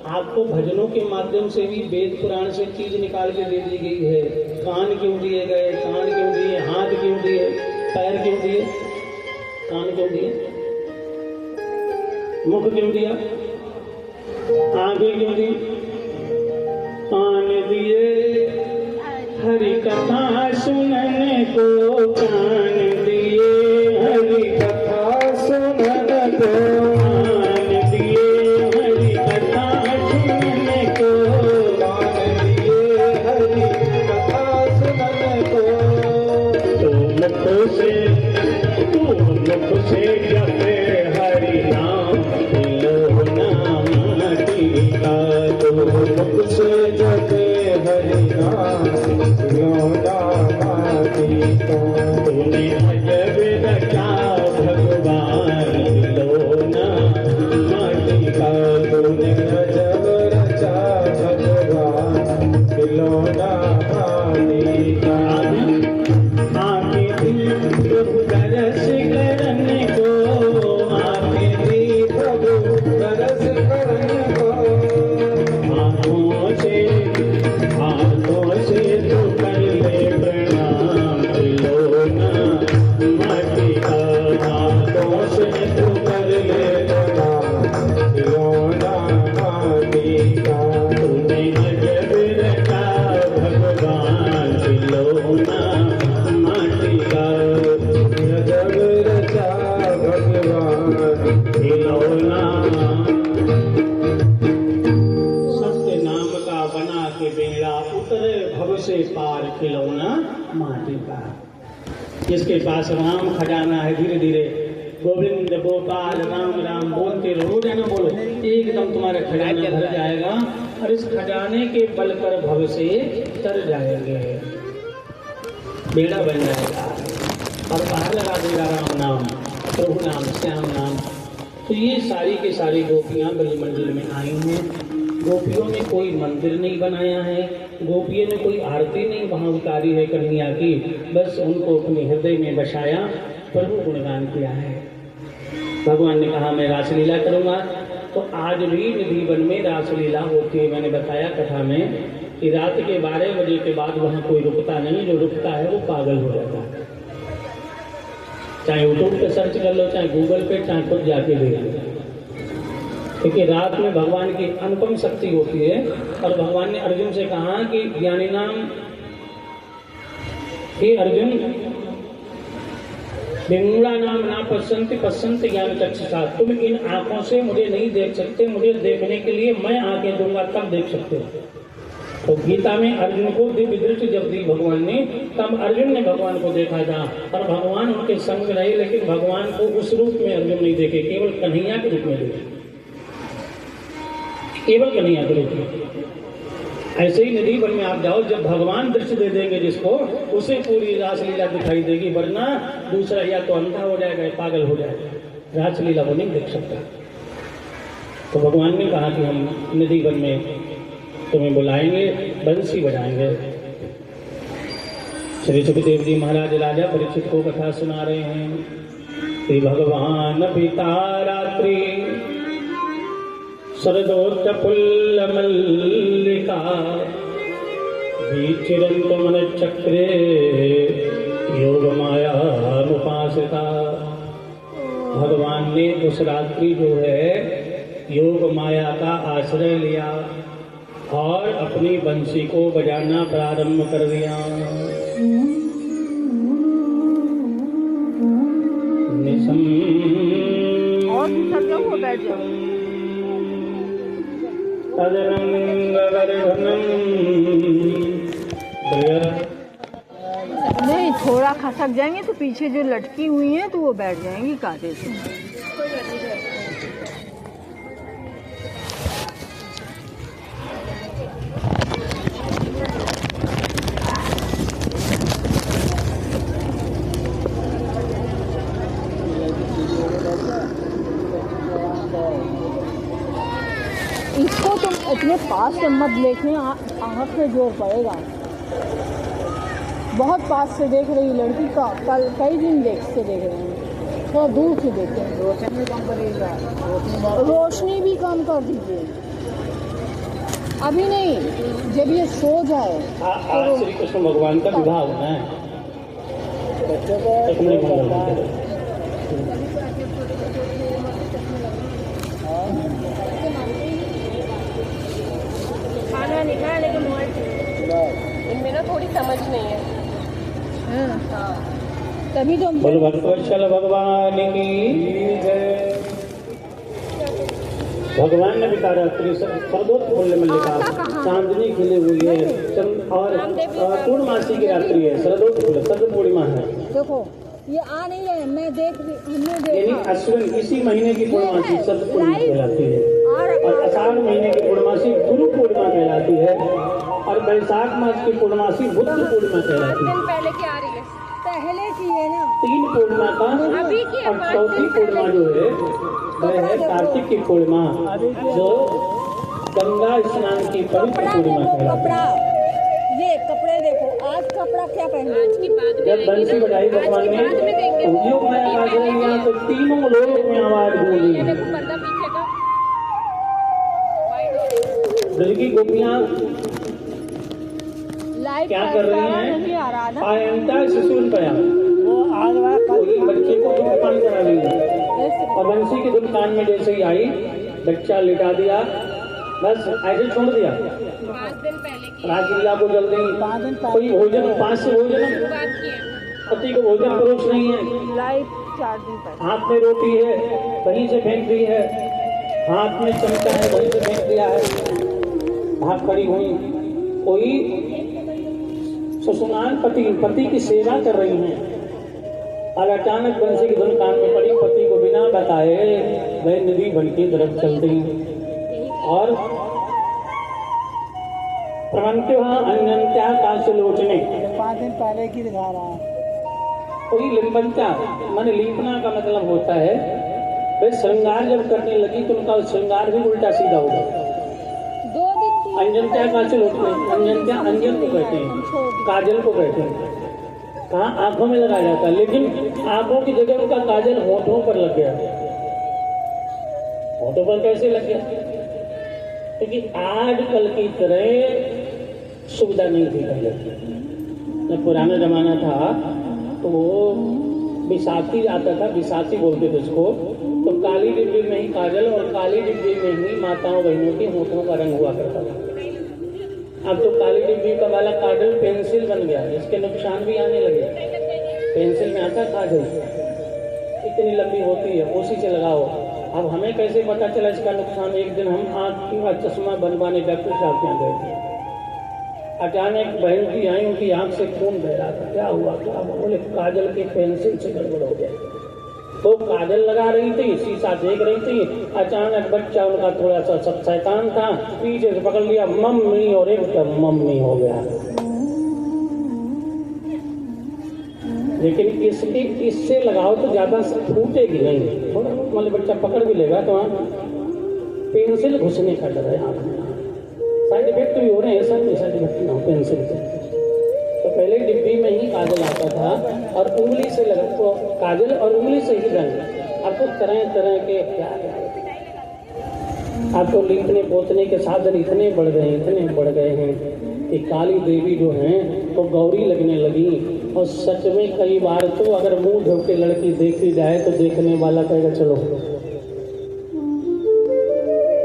A: आपको भजनों के माध्यम से भी वेद पुराण से चीज निकाल के दे दी गई है। कान क्यों दिए गए, कान क्यों दिए, हाथ क्यों दिए, पैर क्यों दिए, कान क्यों दिए, मुख क्यों दिया, आंखें क्यों दी, कान दिए हरि कथा सुनने को, कान दिए हरि कथा सुनने को, कान दिए हरि कथा सुनने को, कान दिए हरि कथा सुनने को। तो मुख से जपे हरि नाम, लो नाम टीका। तो मुख से जपे हरि नाम, लो नाम टीका। तूने माटी का। जिसके पास राम खजाना है, धीरे धीरे गोविंद गोपाल राम राम बोलते रहो, ना बोलो, एकदम तुम्हारा खजाना भर जाएगा और इस खजाने के बल पर भव से तर जाएंगे, बेड़ा बन जाएगा और बाहर लगा देगा राम नाम, प्रभु नाम, श्याम नाम। तो ये सारी के सारी गोपियां ब्रज मंदिर में आई हैं। गोपियों ने कोई मंदिर नहीं बनाया है, गोपियों ने कोई आरती नहीं वहाँ उतारी है कन्हैया की, बस उनको अपने हृदय में बसाया, प्रभु गुणगान किया है। भगवान ने कहा मैं रासलीला करूँगा, तो आज भी निधि वन में रासलीला होती है। मैंने बताया कथा में कि रात के 12 बजे के बाद वहाँ कोई रुकता नहीं, जो रुकता है वो पागल हो जाता है। चाहे यूट्यूब पे सर्च कर लो, चाहे गूगल पे, चाहे खुद जाके देख लो, क्योंकि रात में भगवान की अनुपम शक्ति होती है। और भगवान ने अर्जुन से कहा कि ज्ञानी नाम, हे अर्जुन, बिंगुड़ा नाम ना पश्यंत ज्ञान चक्षुषा, तुम इन आंखों से मुझे नहीं देख सकते, मुझे देखने के लिए मैं आंखें दूंगा तब देख सकते हो। तो गीता में अर्जुन को दिव्य दृष्टि जब दी भगवान ने, तब अर्जुन ने भगवान को देखा था और भगवान उनके संग रहे, लेकिन भगवान को उस रूप में अर्जुन नहीं देखे, केवल कन्हैया के रूप में देखे, केवल कन्हैया के रूप में। ऐसे ही निधि वन में आप जाओ, जब भगवान दृष्टि दे देंगे जिसको, उसे पूरी रासलीला दिखाई देगी, वरना दूसरा या तो अंधा हो जाएगा या पागल हो जाएगा, रासलीला वो नहीं देख सकता। तो भगवान ने कहा कि हम निधि वन में तुम्हें बुलाएंगे, बंसी बजाएंगे। श्री सुखदेव जी महाराज राजा परीक्षित को कथा सुना रहे हैं। श्री भगवान पिता रात्रि शरदोत्तपुल्ल मल्लिका विचिरंत मन चक्रे योग माया उपासिता। भगवान ने उस रात्रि जो है योग माया का आश्रय लिया और अपनी बंसी को बजाना प्रारंभ कर दिया।
C: और सब हो बैठ जाओ। नहीं, थोड़ा खसक जाएंगे तो पीछे जो लटकी हुई है तो वो बैठ जाएंगी कांटे से। इसको तुम इतने पास से मत देखने, आँख पे जोर पड़ेगा। बहुत पास से देख रही लड़की का, कल कई दिन देख रहे हैं, थोड़ा दूर से देखें। रोशनी कम करेगा, रोशनी भी कम कर दीजिए, अभी नहीं, जब ये सो जाए।
A: आज श्री कृष्ण भगवान का विवाह होना है।
D: खाना निकाल, लेकिन इनमें ना थोड़ी समझ नहीं है।
C: हाँ, तभी तो
A: बोलो भक्तवत्सल भगवान की जय। भगवान ने बिता रात्रि शरदोत्तपुल्ल मल्लिका, चांदनी खिली हुई है और पूर्णमासी की रात्रि है, शरदोत्तपुल्ल, शरद पूर्णिमा है।
C: देखो ये आ नहीं है, मैं देख रही, हमने
A: यानी
C: देखा।
A: अश्विन इसी महीने की पूर्णमासी शरद पूर्णिमा कहलाती है, और आषाढ़ महीने की पूर्णमासी गुरु पूर्णिमा कहलाती है, और वैशाख मास की पूर्णमासी बुद्ध पूर्णिमा कहलाती है।
D: पहले की आ रही है,
C: पहले की है ना,
A: 3 पूर्णिमा का,
D: अभी की है,
A: और चौथी पूर्णिमा जो है वह है कार्तिक की पूर्णिमा, जो गंगा स्नान की पवित्र
C: कपड़ा
A: पूर्णिमा
C: देखो,
A: कहलाती
C: कपड़ा,
A: है।
C: ये कपड़े देखो, आज कपड़ा क्या पहने?
D: आज की बात
A: जब बंसी बजाई भगवान ने, योग माया का यहाँ तो तीनों लोग में आवाज गूंजी।
D: पर्दा पीछे का
A: ब्रज की गोपियां
C: लाइट
A: क्या कर रही
C: नहीं आ रहा
A: हैं?
C: ना,
A: आयंता शिशुन पया, कोई बच्चे को धूम्रपान करा रही है, और बंसी की धुन कान में जैसे ही आई, बच्चा लिटा दिया, बस ऐसे छोड़ दिया।
D: 5 दिन पहले की
A: रासलीला को जल्दी कोई भोजन, 5 से भोजन,
D: बात की है।
A: पति को भोजन परोस नहीं है,
C: लाइट 4 दिन पहले।
A: हाथ में रोटी है वहीं से फेंक दी है, हाथ में चमचा है वहीं से फेंक दिया है, भाग खड़ी हुई। कोई ससुराल पति की सेवा कर रही हैं और अचानक बंसी की धुन कान में पड़ी। पति को बिना बताए वह नदी बन के तरफ चल दी और प्रवंत्यो अन्यंत्या काशलोचने
C: 5 दिन पहले की दिखा रहा है।
A: कोई लिंबंत्या मन लीपना का मतलब होता है वे श्रृंगार जब करने लगी तो उनका श्रृंगार भी उल्टा सीधा हो गया।
C: 2 दिन की
A: अंजनत्या काशलोचने, अंजनत्या अंजन को कहते हैं, काजल को कहते हैं। कहाँ आंखों में लगाया जाता है, लेकिन आंखों की जगह उनका काजल होठों पर लग गया। होठों पर कैसे लग गया? क्योंकि आजकल की तरह सुविधा नहीं थी पहले। जब पुराना जमाना था तो बिसाती आता था, बिसाती बोलते थे उसको, तो काली डिब्बी में ही काजल और काली डिब्बी में ही माताओं बहनों के होठों का रंग हुआ करता था। अब तो काली डिब्बी का वाला काजल पेंसिल बन गया, इसके नुकसान भी आने लगे। पेंसिल में आता काजल इतनी लंबी होती है, उसी से लगाओ। अब हमें कैसे पता चला इसका नुकसान? एक दिन हम आँख का चश्मा बनवाने डॉक्टर साहब के यहाँ गए थे। अचानक बहन की आई, उनकी आँख से खून बह रहा था। क्या हुआ? बोले काजल के पेंसिल से गड़बड़ हो गया। तो काजल लगा रही थी, शीशा देख रही थी, अचानक बच्चा उनका थोड़ा सा सब शैतान था, पीछे से पकड़ लिया मम्मी, और एकदम मम्मी हो गया। लेकिन इससे लगाओ तो ज्यादा फूटेगी नहीं, थोड़ा मतलब बच्चा पकड़ भी लेगा तो पेंसिल घुसने का डर है। साइड इफेक्ट भी हो रहे हैं, सब साइड इफेक्ट ना हो पेंसिल से। तो पहले डिब्बी में ही काजल आता था और उंगली से लगा तो काजल और उंगली से ही रंग। अब तो तरह तरह के क्या अब तो लिखने पोतने के साधन इतने बढ़ गए हैं कि काली देवी जो हैं तो गौरी लगने लगी। और सच में कई बार तो अगर मुंह धो के लड़की देखी जाए तो देखने वाला कहेगा चलो।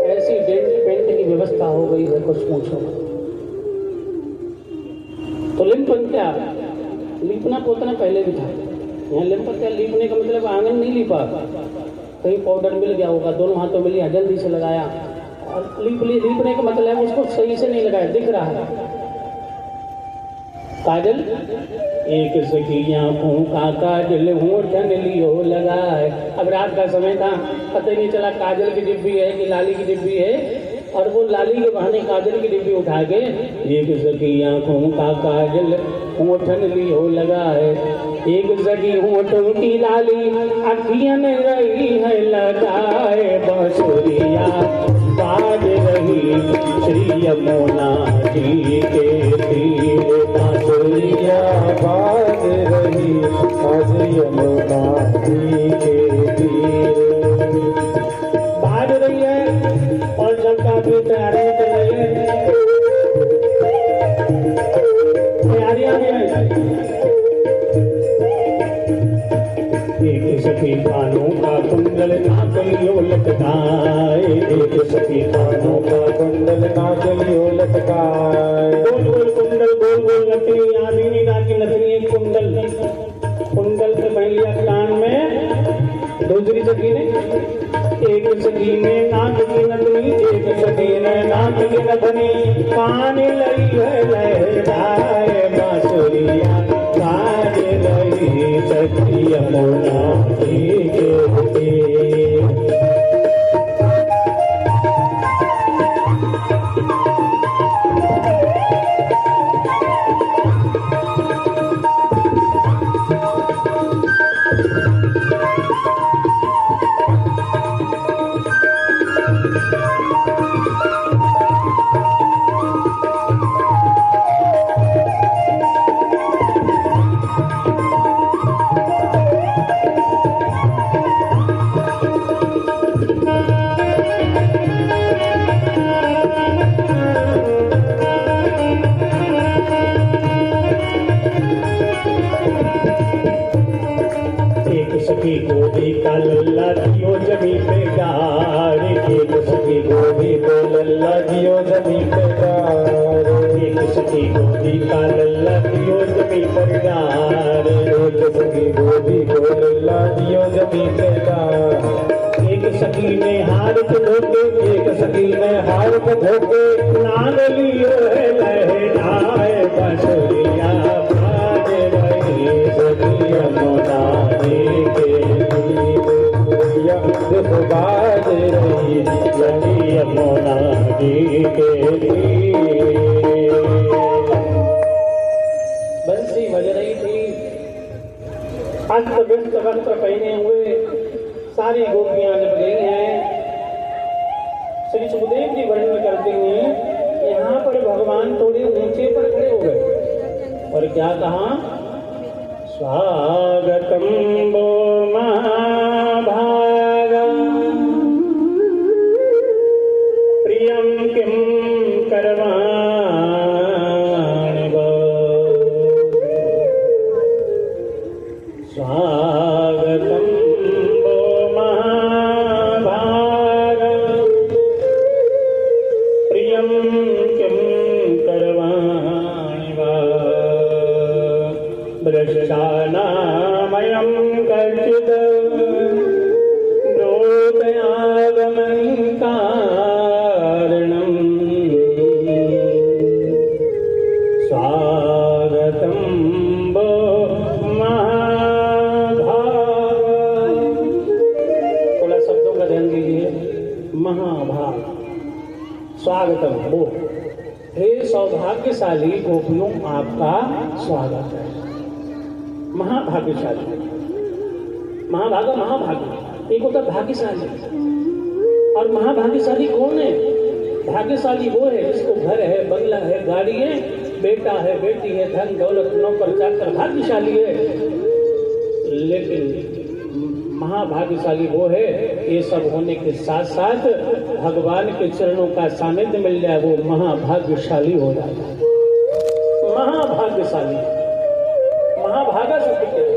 A: ऐसी डेंट पेंट की व्यवस्था हो गई है, कुछ पूछो। तो लिंपंत्या लीपना पोतना पहले भी था। यहाँ लिंपंत्या लीपने का मतलब आंगन नहीं लीपा, कहीं पाउडर मिल गया होगा, दोनों हाथों में लिया, जल्दी से लगाया और लीपने का मतलब उसको सही से नहीं लगाया, दिख रहा है। काजल एक सखी आँखों का काजल होठन लियो लगाए। अब रात का समय था, पता ही नहीं चला काजल की डिब्बी है कि लाली की डिब्बी है, और वो लाली के बहाने काजल की डिब्बी उठा के एक सखी आँखों का काजल होठन लियो लगाए। एक सखी होठों की लाली अखियन रही है लगाए। बांसुरिया बाज रही श्री यमुना जी के तीर। बांसुरिया बाज रही श्री यमुना जी के तीर। बाज रही है और सबका भी तैयारी कर रही है। तैयारियां भी है। एक सखी कानों का कुंडल नाकलियो लटकाए। एक सखी कानों का कुंडल नाकलियो लटकाए। गोल गोल कुंडल, गोल गोल नथनी, आधी नहीं नाकी नथनी, एक कुंडल कुंडल से पहन लिया कान में। दूसरी सखी ने एक सखी ने नाक की नथनी, एक सखी ने नाक की नथनी, कान लई है लहराए। बांसुरिया बाज रही सखी यमुना जी के तीर। सखी गोभी का लल्ला दियो जमी पे गार। एक सखी गोभी को लल्ला दियो जमी पे गार। एक सखी गोभी का लल्ला दियो जमी पर गार। एक सखी गोभी को लल्ला दियो जमी पे गार। एक सखी ने हार को धोके, एक सखी ने हार को धोके, नान लियो है लहराए। बांसुरिया यमुना जी के दुख बाज रही यमुना जी के बंसी बज रही थी। अस्त व्यस्त वस्त्र पहने हुए सारी गोपियां जब गई हैं, श्री सुखदेव जी वर्णन करते हैं यहाँ पर भगवान थोड़े ऊंचे पर खड़े हो गए और क्या कहा, स्वागतम वो महाभागा प्रियम किम करवाणि वो, स्वागतम वो महाभागा प्रियम किम करवाणि वा, भ्रष्टानामयं कचित् ब्रूतयागमं कारणम्, स्वागतं वो महाभाग। थोड़ा शब्दों का ध्यान दीजिए, महाभाग, स्वागतम वो, हे सौभाग्यशाली गोपियों आपका स्वागत है। महाभाग्यशाली, महाभागा महाभाग्य, एक होता भाग्यशाली और महाभाग्यशाली कौन है? भाग्यशाली वो है जिसको घर है, बंगला है, गाड़ी है, बेटा है, बेटी है, धन दौलत, नौकर चाकर, भाग्यशाली है। लेकिन महाभाग्यशाली वो है ये सब होने के साथ साथ भगवान के चरणों का सानिध्य मिल जाए, वो महाभाग्यशाली हो जाता है। महाभाग्यशाली, महाभागा शब्द क्या है?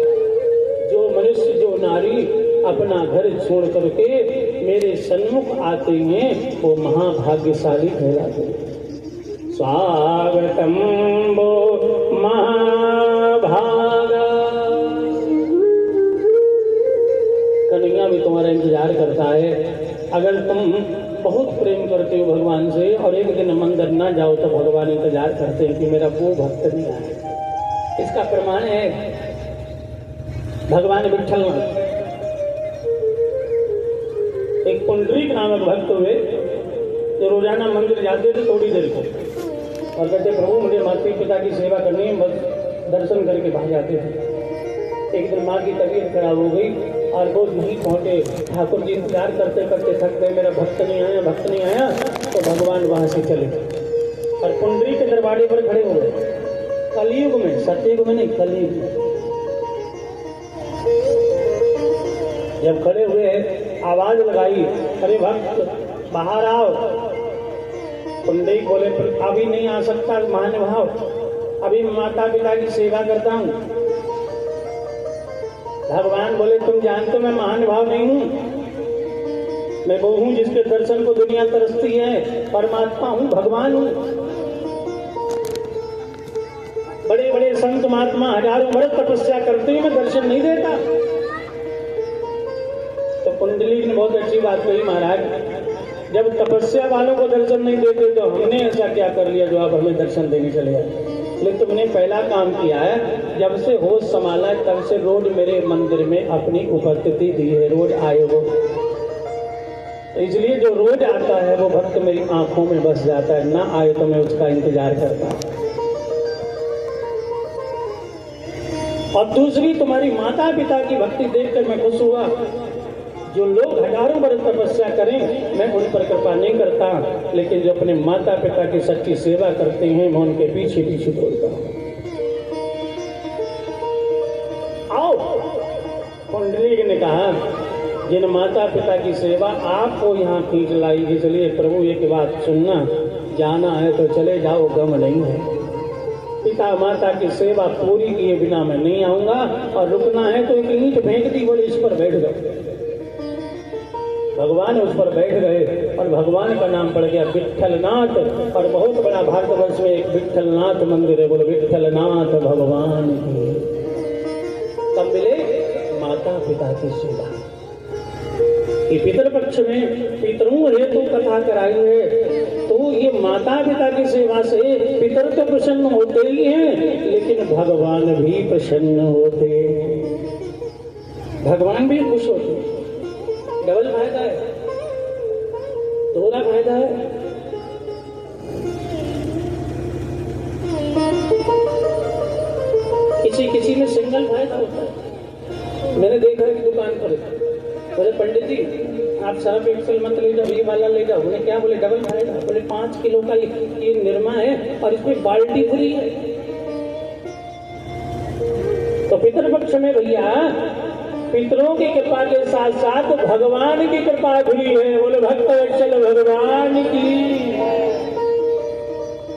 A: जो मनुष्य, जो नारी अपना घर छोड़ करके मेरे सन्मुख आते हैं वो महाभाग्यशाली कहलाते हैं। स्वागतम वो महाभागा, कन्हैया भी तुम्हारा इंतजार करता है। अगर तुम बहुत प्रेम करते हो भगवान से और एक दिन मंदिर ना जाओ तो भगवान इंतजार करते हैं कि मेरा वो भक्त नहीं आए। इसका प्रमाण है भगवान विठ्ठल, एक पुंडरीक नामक भक्त हुए जो रोजाना मंदिर जाते थे थोड़ी देर को और कहते प्रभु मुझे माता पिता की सेवा करनी है, बस दर्शन करके भाग जाते थे। एक दिन माँ की तबीयत खराब हो गई और वो नहीं पहुंचे। ठाकुर जी इंतजार करते करते थक गए, मेरा भक्त नहीं आया, भक्त नहीं आया। तो भगवान वहां से चले और पुंडरी के दरवाजे पर खड़े हो गए। कलयुग में, सतयुग में नहीं, कलयुग में जब खड़े हुए आवाज लगाई, अरे भक्त बाहर आओ। पुंडरीक बोले अभी नहीं आ सकता महानुभाव, अभी माता पिता की सेवा करता हूँ। भगवान बोले तुम जानते मैं महानुभाव नहीं हूँ, मैं वो हूँ जिसके दर्शन को दुनिया तरसती है, परमात्मा हूँ, भगवान हूँ। बड़े बड़े संत महात्मा हजारों वर्ष तपस्या करते हुए मैं दर्शन नहीं देता। तो पुंडलीक ने बहुत अच्छी बात कही, महाराज जब तपस्या वालों को दर्शन नहीं देते तो हमने ऐसा क्या कर लिया जो आप हमें दर्शन देने चले आए। लेकिन तुमने पहला काम किया है, जब से होश संभाला तब से रोज मेरे मंदिर में अपनी उपस्थिति दी है, रोज आए हो। तो इसलिए जो रोज आता है वो भक्त मेरी आंखों में बस जाता है, ना आए तो मैं उसका इंतजार करता हूँ। और दूसरी तुम्हारी माता पिता की भक्ति देखकर मैं खुश हुआ। जो लोग हजारों वर्ष तपस्या करें मैं उन पर कृपा नहीं करता, लेकिन जो अपने माता पिता की सच्ची सेवा करते हैं मैं उनके पीछे पीछे दौड़ता हूँ। आओ, पुंडरीक ने कहा जिन माता पिता की सेवा आपको यहाँ खींच लाई, इसलिए प्रभु एक बात सुनना, जाना है तो चले जाओ, गम नहीं है। पिता माता की सेवा पूरी किए बिना मैं नहीं आऊंगा, और रुकना है तो एक ईंट फेंक दी, बोले इस पर बैठ गए। भगवान उस पर बैठ गए और भगवान का नाम पड़ गया विठ्ठलनाथ। और बहुत बड़ा भारतवर्ष में एक विठ्ठलनाथ मंदिर है, बोले विठ्ठलनाथ भगवान की। तब मिले माता पिता की सेवा। ये पितृ पक्ष में पितरों हेतु कथा कराई है तो ये माता पिता की सेवा से पितर तो प्रसन्न होते ही हैं, लेकिन भगवान भी प्रसन्न होते, भगवान भी खुश होते। डबल फायदा है, दोहरा फायदा है। किसी में सिंगल फायदा होता है। मैंने देखा है कि दुकान पर बोले पंडित जी आप सर्फ एक्सेल मत ले जाओ, ये वाला ले जाओ। बोले क्या? बोले डबल फायदा। बोले 5 किलो का ये निरमा है और इसमें बाल्टी फ्री है। तो पितृपक्ष में भैया पितरों की कृपा के साथ साथ भगवान की कृपा भी है। बोले भक्त वत्सल भगवान की।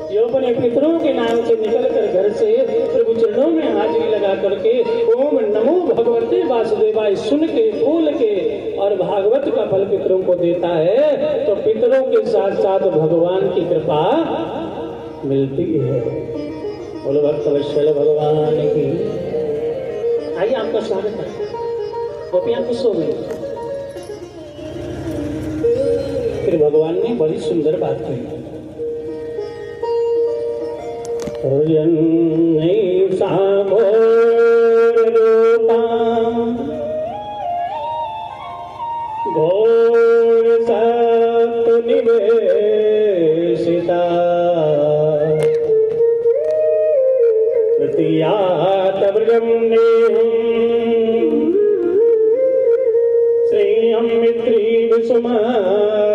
A: जो अपने पितरों के नाम से निकलकर घर से प्रभु चरणों में हाजिरी लगा करके ओम नमो भगवते वासुदेवाय सुन के बोल के और भागवत का फल पितरों को देता है, तो पितरों के साथ साथ भगवान की कृपा मिलती है। बोलो भक्त वत्सल भगवान की। आइए आपका स्वागत है। गोपियां खुश हो गई। फिर भगवान ने बड़ी सुंदर बात कही। घोर सत्य निवेशिता प्रतियात व्रजम नेहम् श्रेयं मित्री विसुमध्यमा।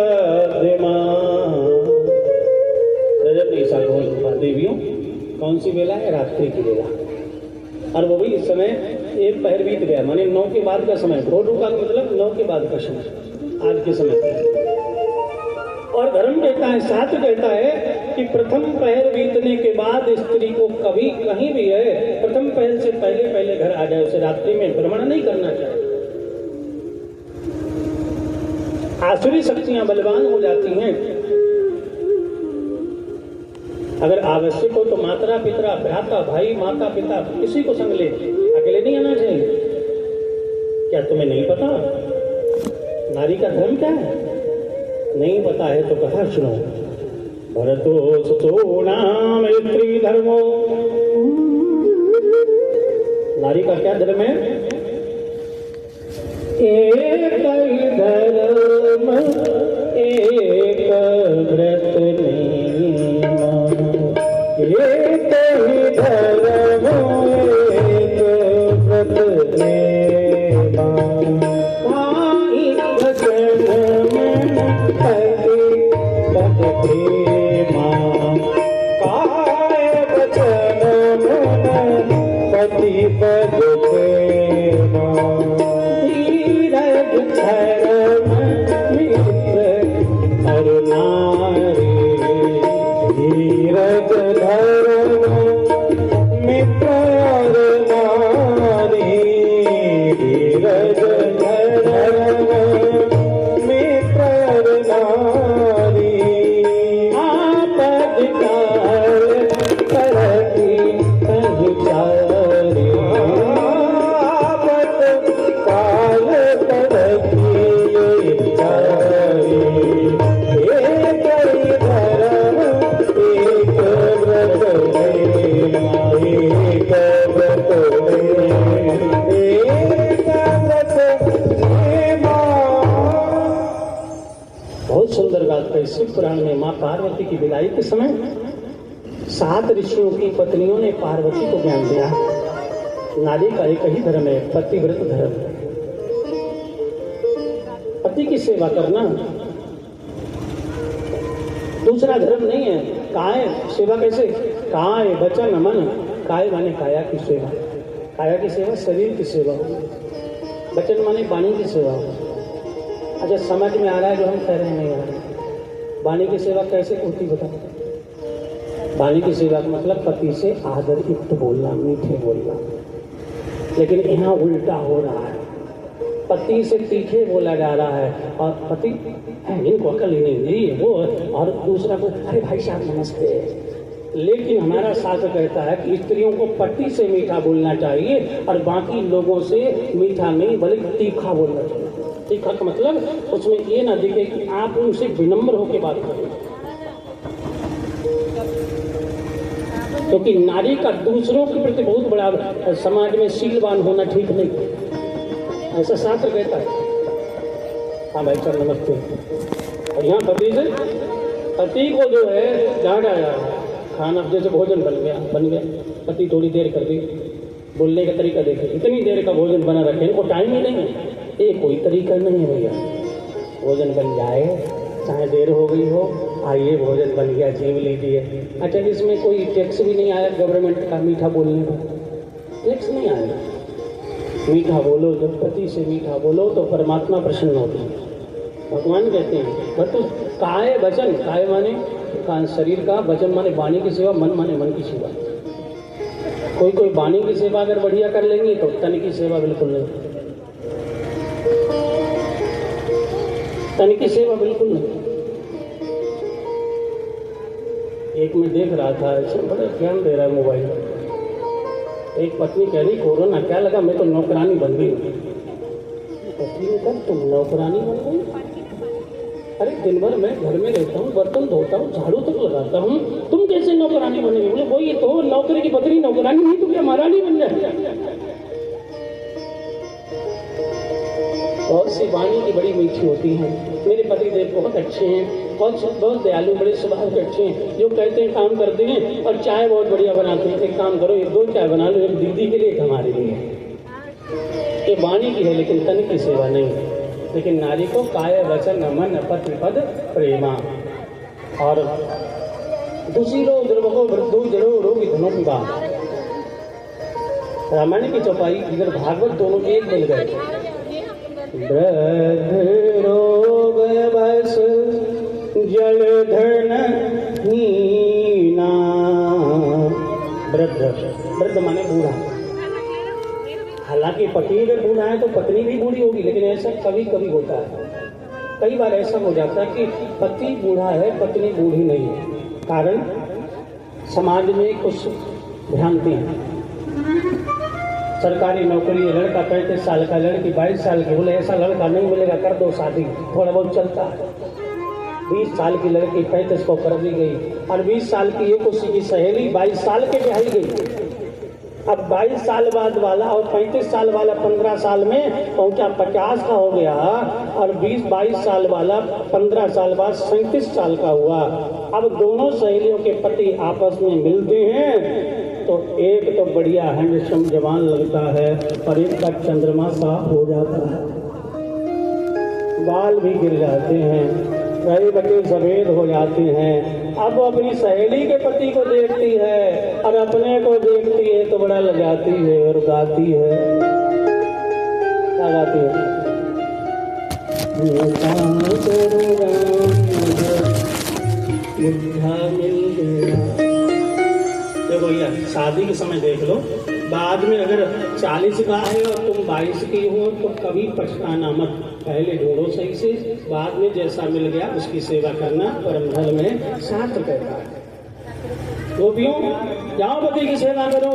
A: रजत ईसा घोर देवियों कौन सी बेला है? रात्रि की बेला। और वो भी इस समय एक पहर बीत गया, माने 9 के बाद का समय। भोर का मतलब 9 के बाद का समय, आज के समय। और धर्म कहता है, शास्त्र कहता है कि प्रथम पहर बीतने के बाद स्त्री को कभी कहीं भी है प्रथम पहर से पहले पहले घर आ जाए, उसे रात्रि में भ्रमण नहीं करना चाहिए। आसुरी शक्तियां बलवान हो जाती हैं। अगर आवश्यक हो तो माता पिता भ्राता भाई माता पिता किसी को संग ले, अकेले नहीं आना चाहिए। क्या तुम्हें नहीं पता नारी का धर्म क्या है? नहीं पता है तो कथा सुनो। भरतो सुतो नाम स्त्री धर्मो। नारी का क्या धर्म है? एक धर्म एक व्रत एक धर्म एक व्रत नेमा। भाई भजन मन पद प्रेमा। काय वचन मन पति पद प्रेमा। धीरज धर्म मित्र और नारी। धीरज धर्म मित्र और नारी। धीरज धर्म मित्र और नारी। आपद काल करती पहुँचारी। आपद काल करती चारी। एक धर्म एक व्रत नेमा। एक व्रत नेमा। एक व्रत नेमा। बहुत सुंदर बात है। शिव पुराण में माँ पार्वती की विदाई के समय 7 ऋषियों की पत्नियों ने पार्वती को ज्ञान दिया। नारी का एक ही धर्म है, पतिव्रत धर्म। पति की सेवा करना दूसरा धर्म नहीं है। काय सेवा कैसे? काय वचन मन। काय माने काया की सेवा। काया की सेवा शरीर की सेवा हो। वचन माने वाणी की सेवा हो। अच्छा समझ में आ रहा है जो हम कह रहे हैं? नहीं आ रहा। वाणी की सेवा कैसे होती बताओ? वाणी की सेवा का मतलब पति से आदर युक्त बोलना, मीठे बोलना। लेकिन यहाँ उल्टा हो रहा है। पति से तीखे बोला जा रहा है और पति इनको अकल ही नहीं दी वो, और दूसरा को अरे भाई साहब नमस्ते। लेकिन हमारा शास्त्र कहता है कि स्त्रियों को पति से मीठा बोलना चाहिए और बाकी लोगों से मीठा नहीं बल्कि तीखा बोलना चाहिए। तीखा का मतलब उसमें ये ना दिखे कि आप उनसे विनम्र होकर बात करें। क्योंकि नारी का दूसरों के प्रति बहुत बड़ा समाज में शीलवान होना ठीक नहीं, ऐसा शास्त्र कहता है। हाँ भाई सर नमस्ते। और यहाँ पति को जो है डांटा जा रहा है, खाना जैसे भोजन बन गया, पति थोड़ी देर कर दी, बोलने का तरीका देखे, इतनी देर का भोजन बना रखे, इनको टाइम ही नहीं है। ये कोई तरीका नहीं है भैया, भोजन बन जाए चाहे देर हो गई हो, आइए भोजन बन गया जीव लीजिए। अच्छा इसमें कोई टैक्स भी नहीं आया गवर्नमेंट का मीठा बोलने का, टैक्स नहीं आया। मीठा बोलो, जब पति से मीठा बोलो तो परमात्मा प्रसन्न होते हैं। भगवान कहते हैं बट काय वचन, काय माने शरीर का, वचन माने वाणी की सेवा, मन माने मन की सेवा। कोई वाणी की सेवा अगर बढ़िया कर लेंगी तो तन की सेवा बिल्कुल नहीं, तन की सेवा बिल्कुल नहीं। एक मैं देख रहा था ऐसे बड़ा ज्ञान दे रहा है मोबाइल, एक पत्नी कह रही कोरोना क्या लगा, मैं तो नौकरानी बन गई। पत्नी ने कहा तुम नौकरानी बन गई? अरे दिन भर मैं घर में रहता हूँ, बर्तन धोता हूँ, झाड़ू तक लगाता हूँ, तुम कैसे नौकरानी बन गई? बोले वही तो नौकरी की पत्नी नौकरानी नहीं तो क्या महारानी बन जाए? बहुत सी वाणी की बड़ी मीठी होती हैं। मेरे पतिदेव बहुत अच्छे हैं, बहुत दयालु, बड़े स्वभाव के अच्छे हैं। जो कहते हैं काम करते हैं, और चाय बहुत बढ़िया बनाते हैं। एक काम करो, 2 चाय बना लो, एक दीदी के लिए, एक हमारे लिए। ये वाणी की है लेकिन तन की सेवा नहीं है। लेकिन नारी को काय वचन मन पति पद प्रेमा, और दुशीलो द्रवको वृद्धो जड़ो रोगी धनों की बात। रामायण की चौपाई इधर भागवत दोनों एक मिल गए। वृद्ध रोग बस जलधन हीना, वृद्ध माने बूढ़ा। हालांकि पति अगर बूढ़ा है तो पत्नी भी बूढ़ी होगी, लेकिन ऐसा कभी कभी होता है। कई बार ऐसा हो जाता है कि पति बूढ़ा है पत्नी बूढ़ी नहीं है। कारण समाज में कुछ भ्रांति है। सरकारी नौकरी, लड़का 35 साल का, लड़की 22 साल की, बोले ऐसा लड़का नहीं मिलेगा, कर दो शादी, थोड़ा बहुत चलता है। 20 साल की लड़की 35 को कर दी गई, और 20 साल की एक उसी की सहेली 22 साल के ब्याही गई। अब 22 साल बाद वाला और 35 साल वाला 15 साल में पहुंचा 50 का हो गया, और 22 साल वाला 15 साल बाद 37 साल का हुआ। अब दोनों सहेलियों के पति आपस में मिलते हैं तो एक तो बढ़िया हैंडसम जवान लगता है, और एक का चंद्रमा साफ हो जाता है, बाल भी गिर जाते हैं, कई बटे सफेद हो जाते हैं। अब वो अपनी सहेली के पति को देखती है और अपने को देखती है तो बड़ा लजाती है और गाती है। क्या गाती है? देखो यार, शादी के समय देख लो, बाद में अगर 40 का है और तुम 22 की हो तो कभी पछताना मत। पहले ढूंढो सही से, बाद में जैसा मिल गया उसकी सेवा करना परम धर्म में शास्त्र कहता है। गोपियों जाओ पति की सेवा करो।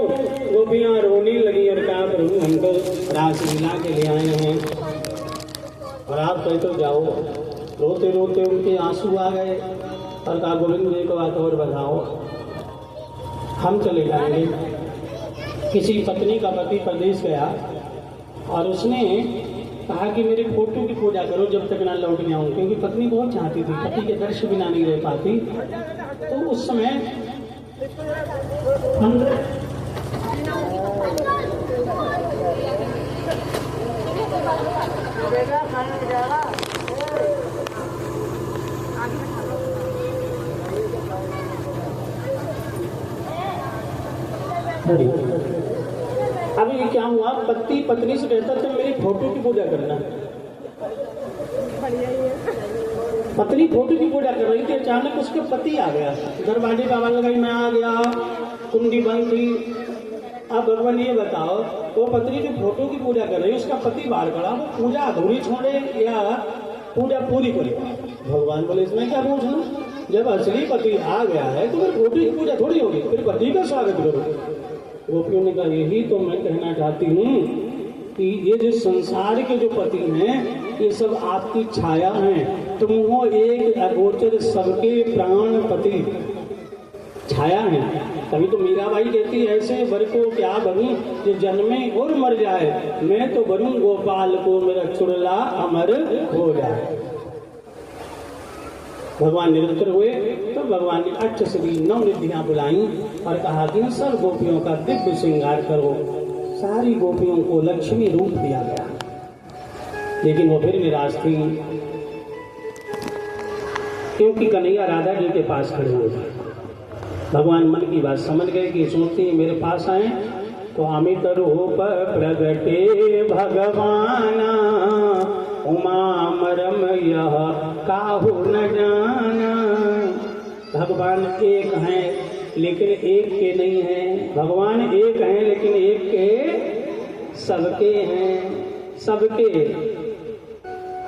A: गोपियां रोने लगी और कहा प्रभु हम तो रासलीला के लिए आए हैं, और आप कहे तो जाओ। रोते रोते उनके आंसू आ गए और कहा गोविंद जी को बात और बताओ, हम चले जाएंगे। किसी पत्नी का पति प्रदेश गया और उसने कहा कि मेरे फोटो की पूजा करो जब तक ना लौट गया हूँ, क्योंकि पत्नी बहुत चाहती थी, पति के दर्श बिना नहीं रह पाती। तो उस समय अभी ये क्या हुआ, पति पत्नी से कहता था मेरी फोटो की पूजा करना। पत्नी फोटो की पूजा कर रही थी, अचानक उसके पति आ गया, दरवाजे का आवाज लगाई, मैं आ गया, कुंडी बंद थी। अब भगवान ये बताओ, वो पत्नी जो फोटो की पूजा कर रही है उसका पति बाहर खड़ा, वो पूजा अधूरी छोड़े या पूजा पूरी करे? भगवान बोले इसमें क्या पूछना, जब असली पति आ गया है तो फिर फोटो की पूजा थोड़ी होगी, फिर पति का स्वागत करो। गोपियों ने कहा यही तो मैं कहना चाहती हूँ कि ये जो संसार के जो पति हैं ये सब आपकी छाया हैं, तुम हो एक अगोचर सबके प्राण पति। छाया है। तभी तो मीराबाई कहती है ऐसे वर को क्या भरूं जो जन्मे और मर जाए, मैं तो भरूं गोपाल को मेरा चुड़ला अमर हो जाए। भगवान निरंतर हुए तो भगवान ने 8 श्री 9 निधियां बुलाई और कहा कि इन सब गोपियों का दिव्य श्रृंगार करो। सारी गोपियों को लक्ष्मी रूप दिया गया, लेकिन वो फिर निराश थी, क्योंकि कन्हैया राधा जी के पास खड़े हुए थे। भगवान मन की बात समझ गए कि सोचती मेरे पास आए तो अमित रूप प्रगटे भगवान, उमा मरम यह काहू न जाना। भगवान एक हैं लेकिन एक के नहीं हैं, भगवान एक हैं लेकिन एक के सबके हैं, सबके,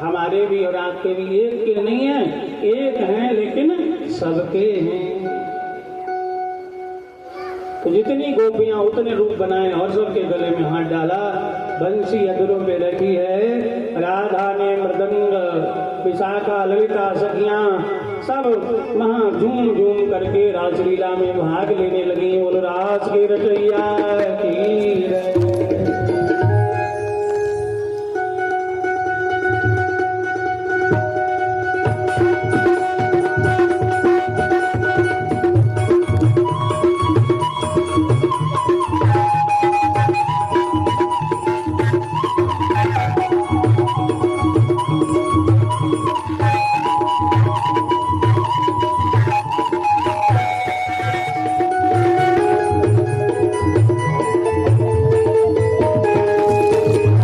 A: हमारे भी और आपके भी एक के नहीं हैं, एक हैं लेकिन सबके हैं। तो जितनी गोपियां उतने रूप बनाए और सबके गले में हाथ डाला, बंसी अधरों पे रखी है, राधा ने मृदंग, विशाखा ललिता सखियां सब वहां झूम झूम करके रासलीला में भाग लेने लगी। बोल रास के रचैया की